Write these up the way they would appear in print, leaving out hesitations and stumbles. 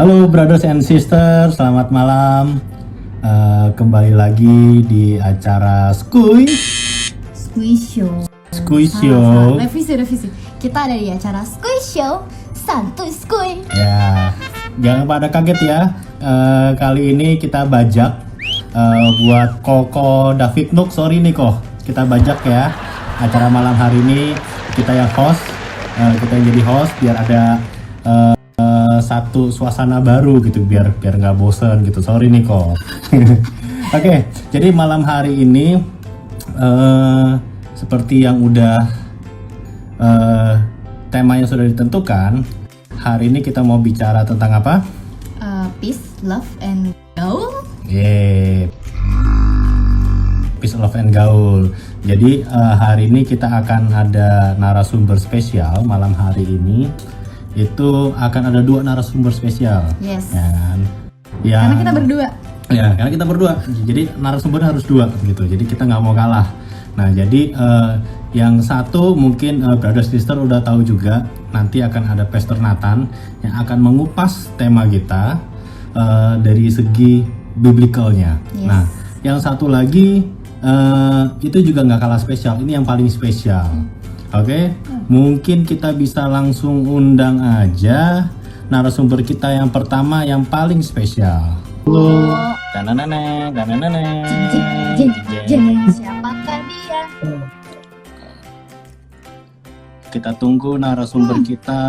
Halo brothers and sisters, selamat malam. Kembali lagi di acara Skuy Show. Revisi. Kita ada di acara Skuy Show, santuy skuy. Ya, jangan pada kaget ya. Kali ini kita bajak buat Koko David Nuk. Sorry nih kok, kita bajak ya. Acara malam hari ini kita yang host, kita yang jadi host biar ada satu suasana baru gitu, biar nggak bosen gitu. Sorry nih kok. Oke, jadi malam hari ini seperti yang udah temanya sudah ditentukan. Hari ini kita mau bicara tentang apa? Peace, love, and gaul. Peace, love, and gaul. Jadi hari ini kita akan ada narasumber spesial malam hari ini. Itu akan ada 2 narasumber spesial. Yes. Ya kan? Karena kita berdua. Ya, karena kita berdua. Jadi narasumber harus 2 gitu. Jadi kita nggak mau kalah. Nah, jadi yang satu mungkin brother sister udah tahu juga. Nanti akan ada Pastor Nathan yang akan mengupas tema kita dari segi biblikalnya. Yes. Nah, yang satu lagi itu juga nggak kalah spesial. Ini yang paling spesial. Oke, mungkin kita bisa langsung undang aja narasumber kita yang pertama yang paling spesial. Halo, dananane. Siapakah dia? Kita tunggu narasumber kita.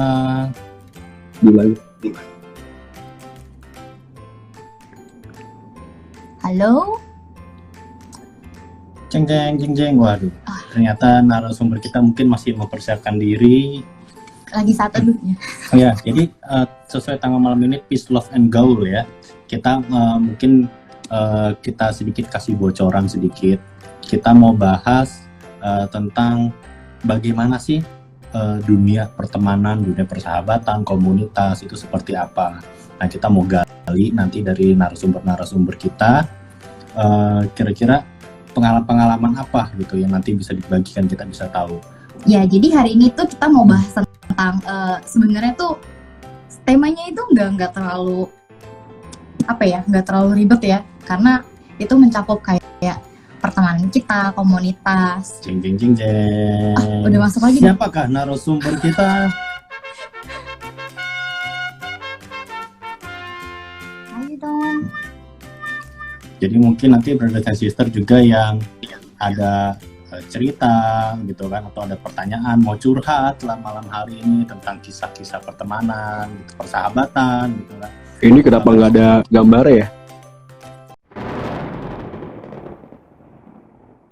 Halo. Jeng. Waduh, ternyata narasumber kita mungkin masih mempersiapkan diri. Lagi saat teduhnya. Ya, jadi sesuai tanggal malam ini Peace, Love, and Gaul ya. Kita mungkin kita sedikit kasih bocoran sedikit. Kita mau bahas tentang bagaimana sih dunia pertemanan, dunia persahabatan, komunitas itu seperti apa. Nah, kita mau gali nanti dari narasumber kita kira-kira pengalaman apa gitu yang nanti bisa dibagikan, kita bisa tahu. Ya, jadi hari ini tuh kita mau bahas tentang sebenarnya tuh temanya itu nggak terlalu nggak terlalu ribet ya, karena itu mencakup kayak pertemanan kita, komunitas. Jeng. Udah masuk lagi. Siapakah narasumber kita? Ayo dong. Jadi mungkin nanti brother dan sister juga yang ada cerita gitu kan, atau ada pertanyaan mau curhat selama malam hari ini tentang kisah-kisah pertemanan, gitu, persahabatan gitu kan. Ini kenapa nggak ada gambar ya?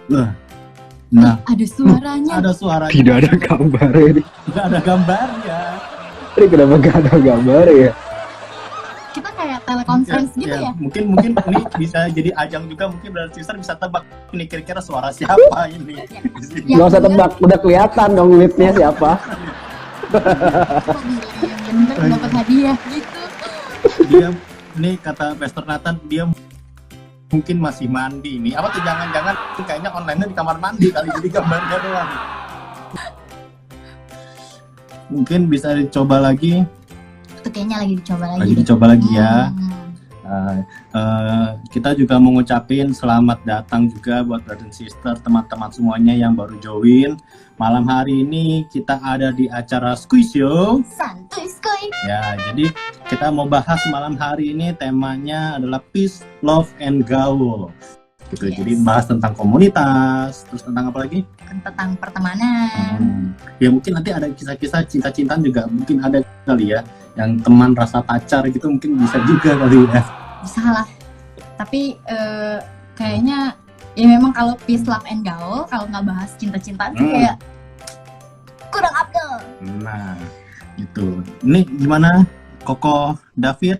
Nah, Ada suaranya. ada suaranya. Tidak ada gambar ini. Nggak ada gambarnya. Ini kenapa nggak ada gambar ya? Kita kayak teleconference gitu ya. Mungkin ini bisa jadi ajang juga, mungkin brother sister bisa tebak ini kira-kira suara siapa ini. Ya, Nggak usah tebak, udah kelihatan dong leadnya siapa. Yang bener dapat hadiah gitu. Dia nih kata Pastor Nathan, dia mungkin masih mandi nih. Apa tuh, jangan-jangan kayaknya online-nya di kamar mandi kali, jadi gambarnya doang. Mungkin bisa dicoba lagi. Itu kayaknya lagi dicoba lagi. Lagi dicoba lagi ya. Kita juga mau ngucapin selamat datang juga buat brother and sister, teman-teman semuanya yang baru join. Malam hari ini kita ada di acara Skuy Show. Santuy skuy. Ya, jadi kita mau bahas malam hari ini temanya adalah Peace, Love, and Gaul. Gitu. Yes. Jadi bahas tentang komunitas, terus tentang apa lagi? Tentang pertemanan. Ya mungkin nanti ada kisah-kisah cinta-cintaan juga, mungkin ada kali ya, yang teman rasa pacar gitu mungkin bisa juga kali ya. Bisa lah. Tapi kayaknya ya memang kalau peace, love, and gaul, kalau nggak bahas cinta-cintaan tuh kayak kurang abdel. Nah, itu. Ini gimana, Koko David?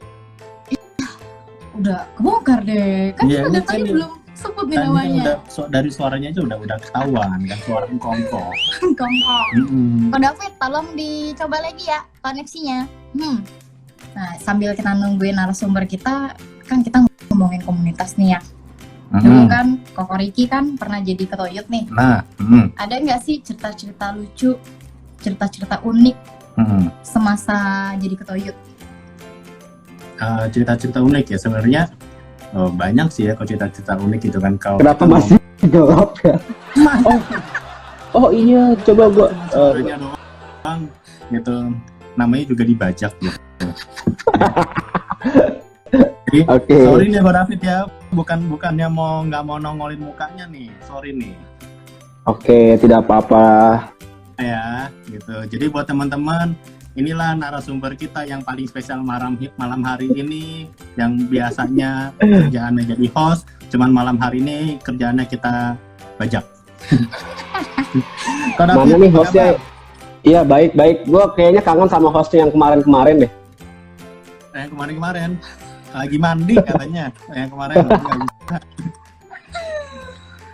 Udah kebongkar deh. Kan Iya, kita ini tadi kan belum sebut nih Tadi kan namanya. dari suaranya aja udah ketahuan kan suara Koko. Kongkong. Mm-mm. Ko David, tolong dicoba lagi ya koneksinya. Nah, sambil kita nungguin narasumber kita, kan kita ngomongin komunitas nih ya. Dulu Mm-mm. kan Koko Riki kan pernah jadi Ketoyut nih. Nah, Ada nggak sih cerita-cerita lucu, cerita-cerita unik semasa jadi Ketoyut? cerita-cerita unik ya sebenarnya. Banyak sih ya kalau cerita-cerita unik gitu kan. Kalau Kenapa kita masih gelap ya? Oh iya, coba gua. suaranya doang gitu, namanya juga dibajak gitu. Jadi, Oke. sorry nih Ko David ya, bukannya nggak mau nongolin mukanya nih, sorry nih. Oke, tidak apa-apa. Ya gitu. Jadi buat teman-teman, inilah narasumber kita yang paling spesial malam hari ini, yang biasanya kerjaannya jadi host, cuman malam hari ini kerjaannya kita bajak. Ko David, Mana nih hostnya? apa? Iya, baik. Gua kayaknya kangen sama hostnya yang kemarin-kemarin deh. Yang kemarin lagi mandi katanya. Yang kemarin nggak bisa.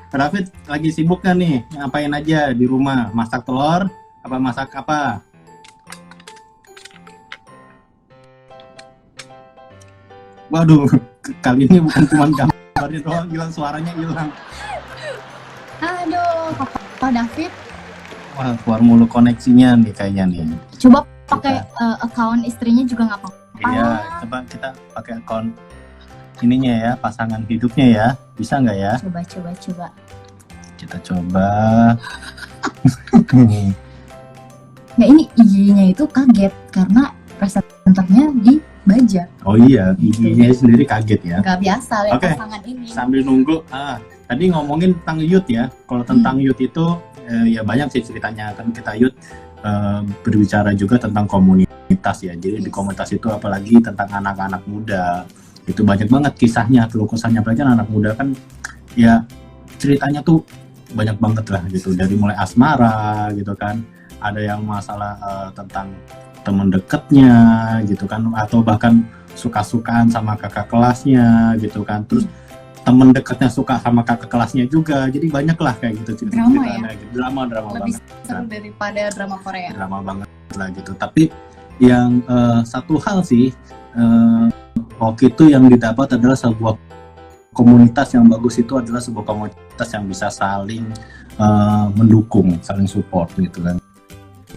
Ko David lagi sibuk kan nih? Ngapain aja di rumah? Masak telur? Apa masak apa? Waduh, kali ini bukan cuma gambarnya doang hilang, suaranya hilang. Aduh, Ko David, Wah, keluar mulu koneksinya nih kayaknya nih. coba pakai account istrinya juga nggak apa-apa. Iya, coba kita pakai akun ininya ya, pasangan hidupnya ya. Bisa nggak ya? Coba. Kita coba. Nah ini IG-nya itu kaget karena presenternya dibajak. Oh iya, IG-nya sendiri kaget ya. Nggak biasa lihat Oke. pasangan ini. Sambil nunggu, tadi ngomongin tentang youth ya. Kalau tentang youth itu ya banyak sih ceritanya, kan kita youth berbicara juga tentang komunitas ya. Jadi di komunitas itu apalagi tentang anak-anak muda, itu banyak banget kisahnya, keluh kesahnya, apalagi anak muda kan ya ceritanya tuh banyak banget lah gitu, dari mulai asmara gitu kan, ada yang masalah tentang teman deketnya gitu kan, atau bahkan suka-sukaan sama kakak kelasnya gitu kan, terus temen dekatnya suka sama kakak kelasnya juga, jadi banyak lah kayak gitu Drama ya? gitu. drama Lebih banget, seru daripada drama Korea. drama banget lah gitu. Tapi yang satu hal sih waktu itu yang didapat adalah sebuah komunitas yang bagus, itu adalah sebuah komunitas yang bisa saling mendukung, saling support gitu kan.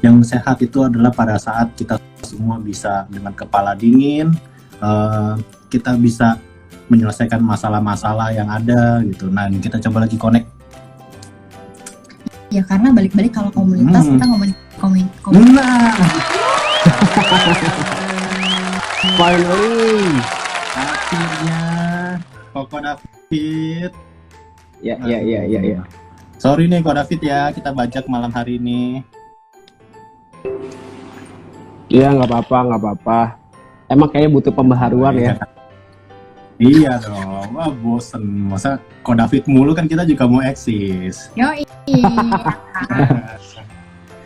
Yang sehat itu adalah pada saat kita semua bisa dengan kepala dingin, kita bisa menyelesaikan masalah-masalah yang ada gitu. Nah, ini kita coba lagi connect. Ya karena balik-balik kalau komunitas kita ngomongin komunitas. Nah, Finally. akhirnya Koko David. Ya. Sorry nih Koko David ya, kita bajak malam hari ini. Iya, nggak apa-apa. Emang kayaknya butuh pembaharuan ya. Iya dong, wah bosen. Masa Koko David mulu, kan kita juga mau eksis. Yoi.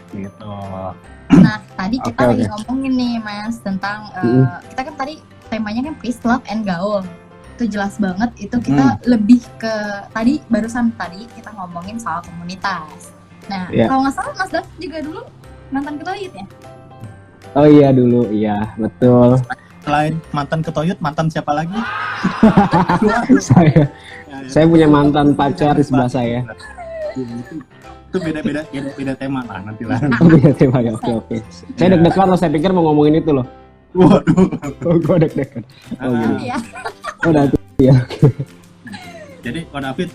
Gitu. Nah tadi kita Oke. lagi ngomongin nih Mas tentang kita kan tadi temanya kan peace, love, and gaul. Itu jelas banget, itu kita lebih ke barusan tadi kita ngomongin soal komunitas. Nah Iya. kalau nggak salah Mas David juga dulu mantan Ketoyut ya? Oh iya dulu, iya betul. Selain mantan Ketoyut, mantan siapa lagi? Saya punya mantan pacar di sebelah saya. Itu beda tema lah nanti lah. Oh iya, tema ya. Oke. Saya deg-degan loh, saya pikir mau ngomongin itu loh. Waduh. Oh, gue deg-degan. Oh gitu. Iya. Oh udah tuh. Iya. Jadi Ko David,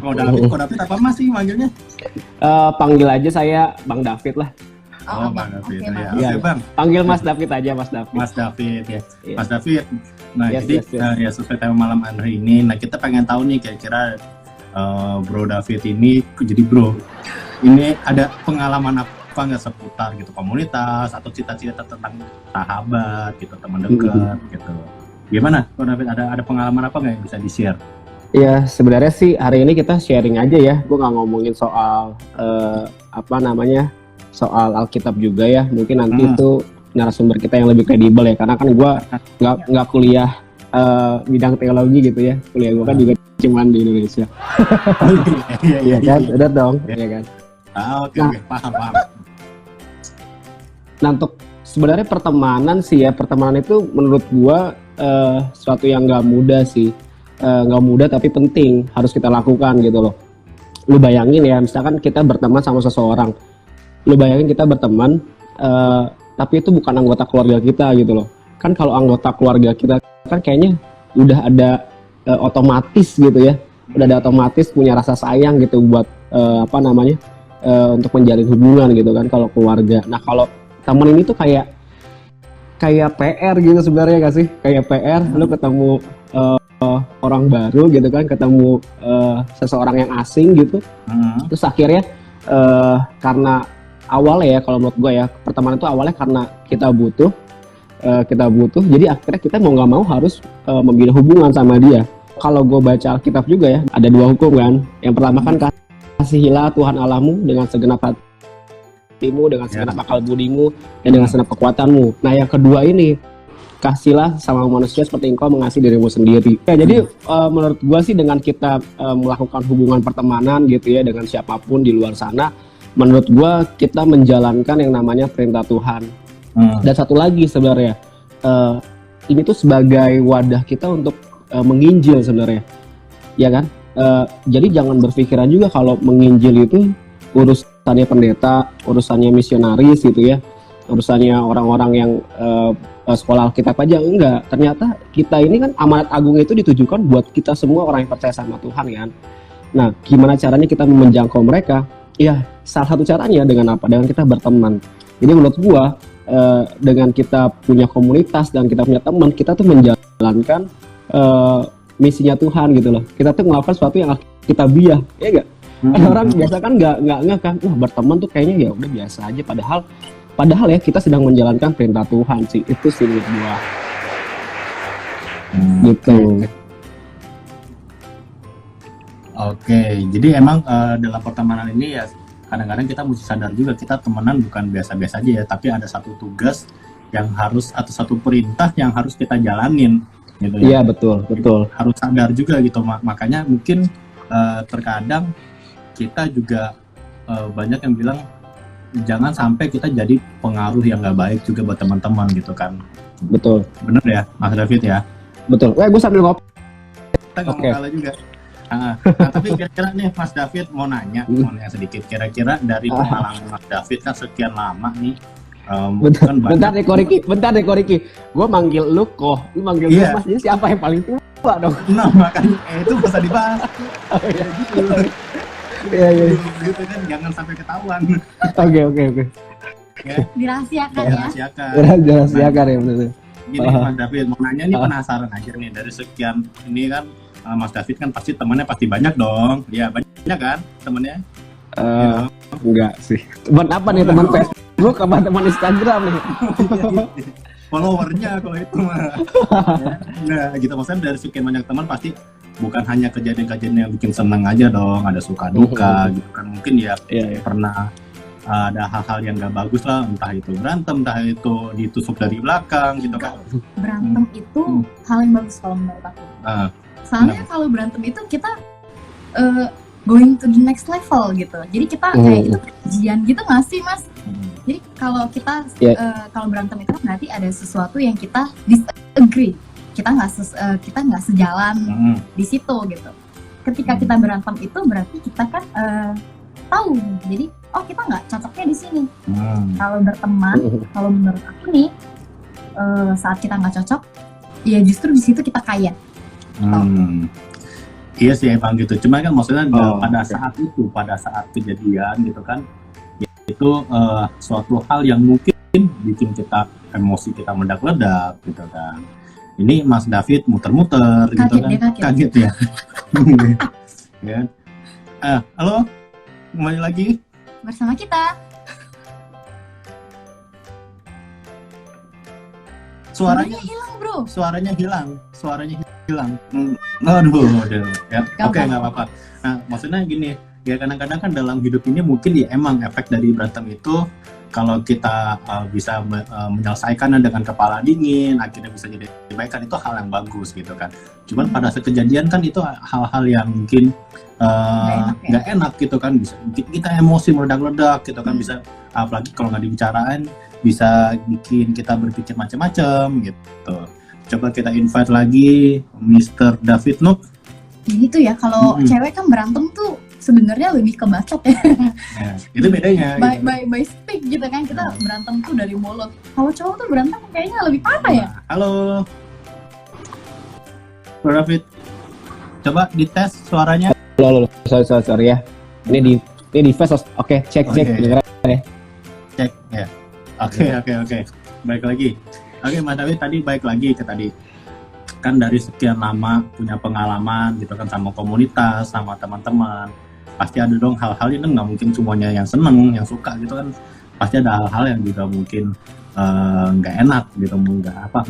Ko David apa Mas sih manggilnya? Panggil aja saya Bang David lah. Oh, oke. Bang David. Oke, Ya, Bang. oke, Iya. Bang. Panggil Mas David aja, Mas David. Mas David ya. Iya. Mas David. Nah, Yes, jadi yes. ya sesuai tema malam hari ini. Nah, kita pengen tahu nih kira-kira Bro David ini jadi bro. Ini ada pengalaman apa nggak seputar gitu komunitas atau cita-cita tentang sahabat gitu, teman dekat gitu. Gimana? Bro David ada pengalaman apa nggak yang bisa di-share? Ya sebenarnya sih hari ini kita sharing aja ya. Gue nggak ngomongin soal apa namanya soal Alkitab juga ya. Mungkin nanti itu narasumber kita yang lebih kredibel ya, karena kan gue nggak kuliah bidang teologi gitu ya. Kuliah gue kan juga cuman di Indonesia. Iya kan, udah dong, ya kan. Oke, paham. Nah, untuk sebenarnya pertemanan sih ya, pertemanan itu menurut gua sesuatu yang nggak mudah sih, nggak mudah tapi penting, harus kita lakukan gitu loh. Lu bayangin ya, misalkan kita berteman sama seseorang, lu bayangin kita berteman, tapi itu bukan anggota keluarga kita gitu loh. Kan kalau anggota keluarga kita kan kayaknya udah ada otomatis gitu ya, udah ada otomatis punya rasa sayang gitu buat untuk menjalin hubungan gitu kan kalau keluarga. Nah kalau temen ini tuh kayak PR gitu sebenarnya gak sih? Kayak PR, lu ketemu orang baru gitu kan, ketemu seseorang yang asing gitu. Terus akhirnya karena awalnya ya, kalau menurut gue ya, pertemanan itu awalnya karena kita butuh, jadi akhirnya kita mau nggak mau harus membina hubungan sama dia. Kalau gue baca Alkitab juga ya, ada 2 hukum kan. Yang pertama kan kasihilah Tuhan Allahmu dengan segenap hatimu, dengan segenap akal budimu, dan dengan segenap kekuatanmu. Nah yang kedua ini, kasihlah sama manusia seperti engkau mengasihi dirimu sendiri. Ya, jadi menurut gua sih dengan kita melakukan hubungan pertemanan gitu ya dengan siapapun di luar sana, menurut gua kita menjalankan yang namanya perintah Tuhan. Dan satu lagi sebenarnya, ini tuh sebagai wadah kita untuk menginjil sebenarnya, ya kan? Jadi jangan berpikiran juga kalau menginjil itu urusannya pendeta, urusannya misionaris gitu ya, urusannya orang-orang yang sekolah Alkitab aja. Enggak, ternyata kita ini kan amanat agung itu ditujukan buat kita semua orang yang percaya sama Tuhan kan. Nah, gimana caranya kita menjangkau mereka? Ya, salah satu caranya dengan apa? Dengan kita berteman. Jadi menurut gua dengan kita punya komunitas dan kita punya teman, kita tuh menjalankan misinya Tuhan gitu loh. Kita tuh melakukan sesuatu yang kita biah, ya enggak? Orang biasa kan nggak kan, wah berteman tuh kayaknya ya udah biasa aja, padahal ya kita sedang menjalankan perintah Tuhan sih, itu sih menurut gua. Gitu. Oke, jadi emang dalam pertemanan ini ya kadang-kadang kita mesti sadar juga kita temenan bukan biasa-biasa aja ya, tapi ada satu tugas yang harus atau satu perintah yang harus kita jalanin gitu ya. Iya betul. Harus sadar juga gitu, makanya mungkin terkadang kita juga banyak yang bilang jangan sampai kita jadi pengaruh yang nggak baik juga buat teman-teman gitu kan. Betul. Bener ya, Mas David ya? Betul. Gue sambil ngopi. Kita nggak mau kalah juga. Nah, tapi kira-kira nih Mas David mau nanya sedikit. Kira-kira dari pengalaman Mas David kan sekian lama nih. Bentar deh Koriki. Gue manggil lu kok, lu manggil gue Mas. Ini siapa yang paling tua dong? Nah makanya itu bisa dibahas. Iya. Gitu kan, jangan sampai ketahuan. Oke. Ya. Dirahasiakan ya. Dirahasiakan ya betul. Gini Mas David mau nanya nih, penasaran aja nih, dari sekian ini kan Mas David kan pasti temannya pasti banyak dong. Ya banyak kan temannya? Enggak sih. Teman apa nih, teman Facebook apa teman Instagram nih? Followernya kalau itu mah. Nah gitu, maksudnya dari sekian banyak teman pasti bukan hanya kejadian-kejadian yang bikin seneng aja dong, ada suka duka gitu kan, mungkin ya pernah ada hal-hal yang nggak bagus lah, entah itu berantem, entah itu ditusuk dari belakang gitu kan. Berantem itu hal yang bagus kalau menurut aku. Soalnya kalau berantem itu kita going to the next level gitu. Jadi kita kayak itu kajian gitu nggak sih Mas? Jadi kalau kita kalau berantem itu berarti ada sesuatu yang kita disagree. Kita nggak sejalan di situ gitu. Ketika kita berantem itu berarti kita kan tahu. Jadi kita nggak cocoknya di sini. Kalau berteman, kalau menurut aku nih saat kita nggak cocok, ya justru di situ kita kaya. Iya sih emang gitu. Cuma kan maksudnya pada saat kejadian gitu kan, itu suatu hal yang mungkin bikin kita emosi kita meledak-ledak gitu kan. Ini Mas David muter-muter gitu kan, kaget ya. Ya. Halo, kembali lagi bersama kita. Suaranya hilang bro. Suaranya hilang. Aduh. Ya. Oke, nggak apa-apa. Nah, maksudnya gini, ya kadang-kadang kan dalam hidup ini mungkin ya emang efek dari berantem itu kalau kita bisa menyelesaikannya dengan kepala dingin, akhirnya bisa jadi kebaikan, itu hal yang bagus gitu kan. Cuman pada saat kejadian kan itu hal-hal yang mungkin nggak enak gitu kan, bisa kita emosi meledak-ledak gitu kan, bisa apalagi kalau nggak dibicarain bisa bikin kita berpikir macam-macam gitu. Coba kita invite lagi Mr. David Nuk. Jadi tuh ya kalau cewek kan berantem tuh sebenarnya lebih ke bacot ya. Ya, itu bedanya. by speak gitu kan, kita berantem tuh dari mulut. Kalau cowok tuh berantem kayaknya lebih parah ya. Halo, Bro David. Coba dites suaranya. Loh, sorry ya. Ini di face. Oke, cek. Beneran ya. Cek ya. Oke. Baik lagi. Oke, Mas David tadi baik lagi ke tadi. Kan dari sekian lama punya pengalaman gitu kan sama komunitas, sama teman-teman. Pasti ada dong hal-hal ini, nggak mungkin semuanya yang seneng, yang suka gitu kan. Pasti ada hal-hal yang juga mungkin nggak enak gitu, nggak apa.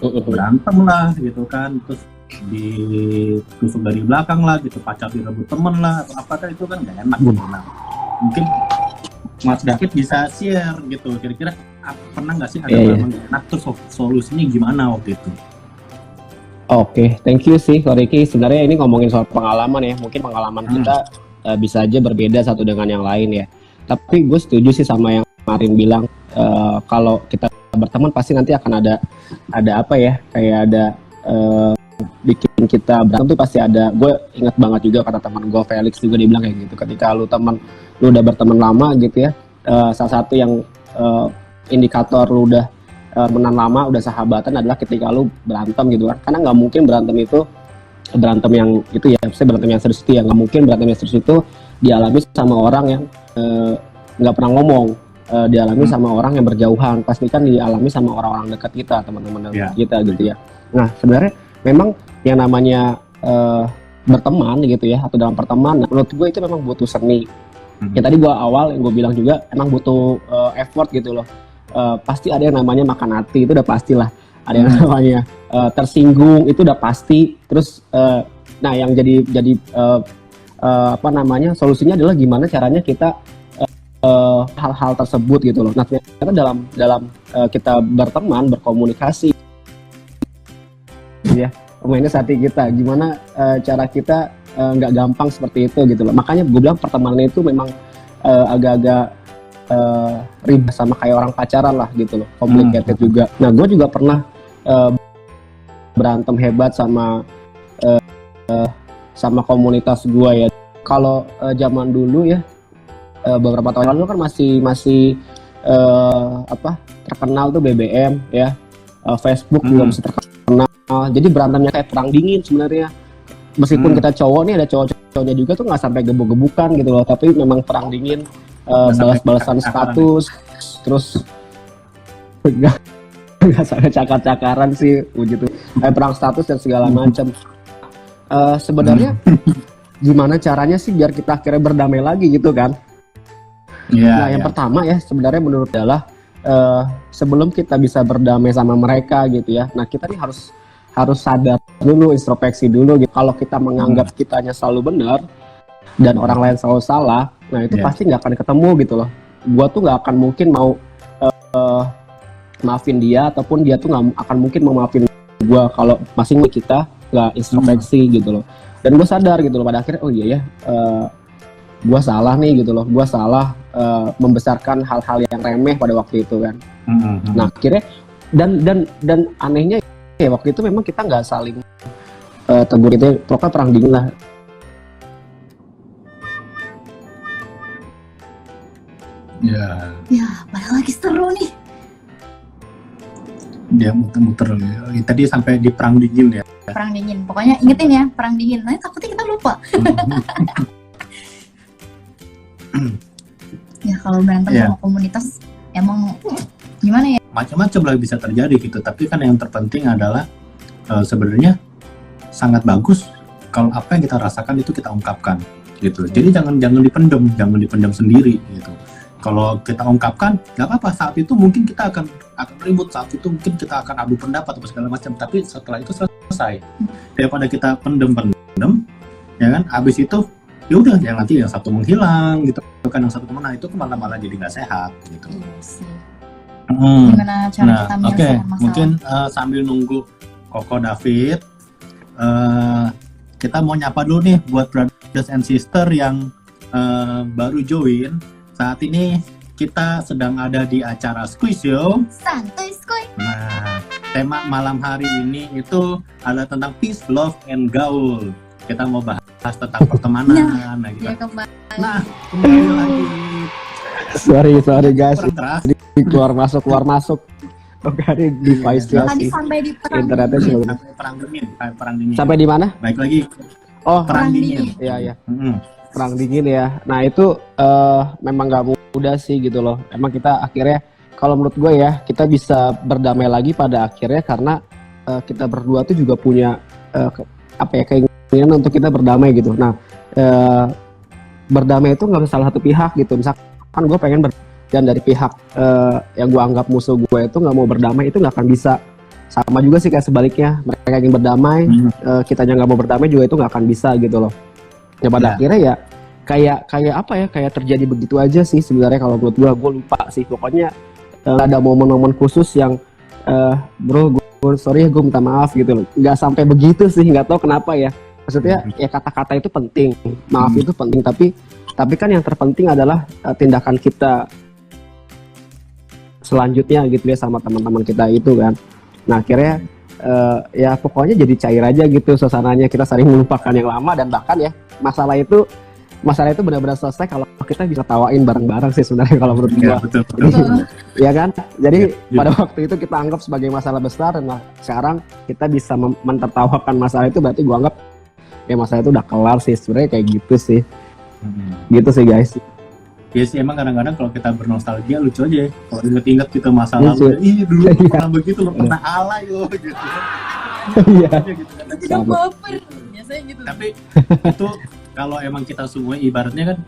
Berantem lah gitu kan, terus ditusuk dari belakang lah gitu, pacar direbut temen lah, atau apa kan, itu kan nggak enak gitu. Nah, mungkin Mas David bisa share gitu, kira-kira pernah nggak sih ada hal nggak enak, terus solusinya gimana waktu itu? Oke, thank you sih Ricky. Sebenarnya ini ngomongin soal pengalaman ya, mungkin pengalaman kita bisa aja berbeda satu dengan yang lain ya. Tapi gue setuju sih sama yang Marin bilang, kalau kita berteman pasti nanti akan ada apa ya, kayak ada bikin kita berantem tuh pasti ada. Gue ingat banget juga kata teman gue Felix juga, dia bilang kayak gitu, ketika lu udah berteman lama gitu ya, salah satu yang indikator lu udah menan lama, udah sahabatan adalah ketika lu berantem gitu kan. Karena nggak mungkin berantem yang itu ya, saya berantem yang serius itu ya, nggak mungkin berantem yang serius itu dialami sama orang yang nggak pernah ngomong, dialami sama orang yang berjauhan, pasti kan dialami sama orang-orang dekat kita, teman-teman dekat kita gitu ya. Nah sebenarnya memang yang namanya berteman gitu ya, atau dalam pertemanan, menurut gue itu memang butuh seni. Ya tadi gue awal yang gue bilang juga emang butuh effort gitu loh. Pasti ada yang namanya makan hati, itu udah pastilah. Ada yang namanya tersinggung, itu udah pasti. Terus nah yang jadi apa namanya, solusinya adalah gimana caranya kita hal-hal tersebut gitu loh. Nah ternyata dalam kita berteman, berkomunikasi ya, pemainnya hati kita, gimana cara kita nggak gampang seperti itu gitu loh. Makanya gue bilang pertemanan itu memang agak-agak ribet, sama kayak orang pacaran lah gitu loh, complicated juga. Nah gue juga pernah berantem hebat sama komunitas gue ya. Kalau zaman dulu ya, beberapa tahun lalu kan masih terkenal tuh BBM ya, Facebook juga masih terkenal. Jadi berantemnya kayak perang dingin sebenarnya. Meskipun kita cowok nih, ada cowok-cowoknya juga tuh nggak sampai gebuk-gebukan gitu loh, tapi memang perang dingin. Balas-balasan status, terus nggak sampai cakar-cakaran sih begitu, perang status dan segala macam. Sebenarnya gimana caranya sih biar kita akhirnya berdamai lagi gitu kan? Nah yang pertama ya sebenarnya menurut adalah sebelum kita bisa berdamai sama mereka gitu ya, nah kita nih harus sadar dulu, introspeksi dulu gitu. Kalau kita menganggap kitanya selalu benar dan orang lain selalu salah, nah itu pasti nggak akan ketemu gitu loh. Gua tuh nggak akan mungkin mau maafin dia, ataupun dia tuh nggak akan mungkin mau maafin gua kalau masing kita nggak introspeksi gitu loh. Dan gue sadar gitu loh pada akhirnya, oh iya ya, gua salah nih gitu loh, gua salah membesarkan hal-hal yang remeh pada waktu itu kan. Nah akhirnya dan anehnya ya waktu itu memang kita nggak saling tegur itu, pokoknya perang dingin lah. Ya, padahal lagi seru nih. Dia muter-muter. Tadi sampai di perang dingin ya. Perang dingin. Pokoknya ingetin ya, perang dingin. Nanti takutnya kita lupa. Ya kalau berantem sama komunitas emang gimana ya? Macam-macam lah bisa terjadi gitu. Tapi kan yang terpenting adalah sebenarnya sangat bagus kalau apa yang kita rasakan itu kita ungkapkan gitu. Jadi jangan dipendam sendiri gitu. Kalau kita ungkapkan, nggak apa-apa, saat itu mungkin kita akan ribut, saat itu mungkin kita akan adu pendapat atau segala macam, tapi setelah itu selesai. Daripada kita pendem, ya kan, habis itu ya udah yang nanti yang satu menghilang gitu kan, yang satu kemana, itu malah jadi nggak sehat gitu. Iya sih. Hmm. Gimana cara Nah, kita oke, menyelesaikan masalah? mungkin sambil nunggu Koko David, kita mau nyapa dulu nih buat brothers and sister yang baru join. Saat ini kita sedang ada di acara Squeeze Show. Santuy skuy. Nah, tema malam hari ini itu adalah tentang peace, love, and gaul. Kita mau bahas tentang pertemanan. Nah, gitu. Ya kembali. Nah, kembali lagi. Sorry guys, Kurang keras. keluar masuk. Oke, ada device-nya Tadi sih. sampai di perang Internetnya dingin. sih. Sampai perang dingin, perang dingin. Sampai di mana? Baik lagi, Oh, perang Perang dingin. dingin. iya. Mm-mm. Perang dingin ya. Nah itu memang nggak mudah sih gitu loh. Emang kita akhirnya, kalau menurut gue ya, kita bisa berdamai lagi pada akhirnya karena kita berdua tuh juga punya keinginan untuk kita berdamai gitu. Nah berdamai itu nggak bisa salah satu pihak gitu. Misalkan gue pengen dan dari pihak yang gue anggap musuh gue itu nggak mau berdamai, itu nggak akan bisa. Sama juga sih kayak sebaliknya, mereka ingin berdamai, kitanya nggak mau berdamai juga itu nggak akan bisa gitu loh. Ya pada akhirnya ya kayak terjadi begitu aja sih sebenarnya. Kalau menurut gue lupa sih, pokoknya nggak ada momen-momen khusus yang bro gue sorry ya, gue minta maaf gitu loh, nggak sampai begitu sih, nggak tahu kenapa ya. Maksudnya ya kata-kata itu penting, maaf itu penting, tapi kan yang terpenting adalah tindakan kita selanjutnya gitu ya sama teman-teman kita itu kan. Nah akhirnya ya pokoknya jadi cair aja gitu suasananya, kita saling melupakan yang lama, dan bahkan ya masalah itu benar-benar selesai kalau kita bisa tawain bareng-bareng sih sebenarnya kalau menurut Iya, gua. betul. Ya kan? Jadi Iya. pada waktu itu kita anggap sebagai masalah besar, nah sekarang kita bisa mentertawakan masalah itu, berarti gua anggap ya masalah itu udah kelar sih sebenarnya, kayak gitu sih. Gitu sih guys. Ya sih, emang kadang-kadang kalau kita bernostalgia lucu aja ya. Kalau inget-inget kita masa lalu, Lucu. dulu Iya. pernah begitu, lo pernah alay lo gitu. Iya. Aja gitu kan. Tidak Sama. baper. Biasanya gitu. Tapi itu kalau emang kita semua ibaratnya kan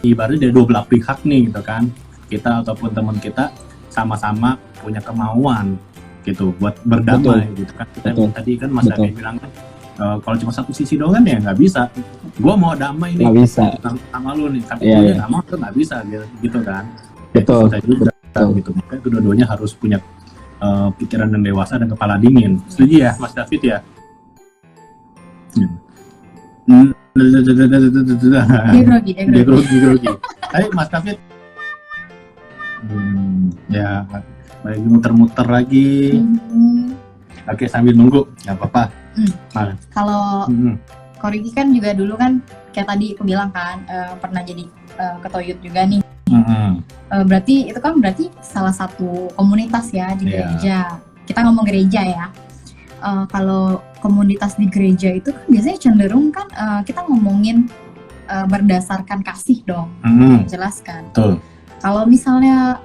ibaratnya dari dua belah pihak nih gitu kan, kita ataupun teman kita sama-sama punya kemauan gitu buat berdamai gitu kan. Kita Betul. tadi kan Mas Betul. David bilang kan, kalau cuma satu sisi doang kan ya nggak bisa. Gua mau damai nih Nggak bisa. sama lu nih, tapi Iya, gue iya. nggak mau, tuh nggak bisa gitu kan. Betul. Susah juga gitu. Makanya kedua-duanya harus punya pikiran yang dewasa dan kepala dingin. Setuju ya Mas David ya? Dia grogi. Dia grogi. Ayo Mas David. Ya, lagi muter-muter lagi. Oke, sambil nunggu, nggak apa-apa. Nah, Kalau mm, Koriki kan juga dulu kan kayak tadi aku bilang kan pernah jadi ketua youth juga nih. Berarti itu kan salah satu komunitas ya di Iya. gereja. Kita ngomong gereja ya. Kalau komunitas di gereja itu kan biasanya cenderung kan kita ngomongin berdasarkan kasih dong, jelaskan. betul. Kalau misalnya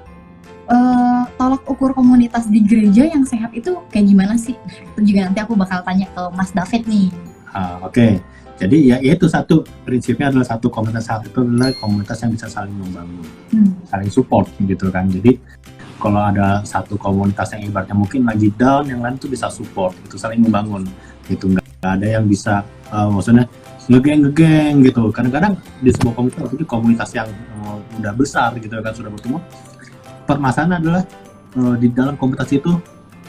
tolak ukur komunitas di gereja yang sehat itu kayak gimana sih? Itu juga nanti aku bakal tanya ke Mas David nih. Oke. Jadi ya itu satu prinsipnya adalah satu komunitas sehat itu adalah komunitas yang bisa saling membangun, saling support gitu kan. Jadi kalau ada satu komunitas yang ibaratnya mungkin lagi down, yang lain tuh bisa support, itu saling membangun gitu. Nggak ada yang bisa maksudnya ngegeng gitu. Kadang-kadang di sebuah komunitas itu komunitas yang udah besar gitu kan, sudah bertumbuh, permasalahan adalah di dalam komunitas itu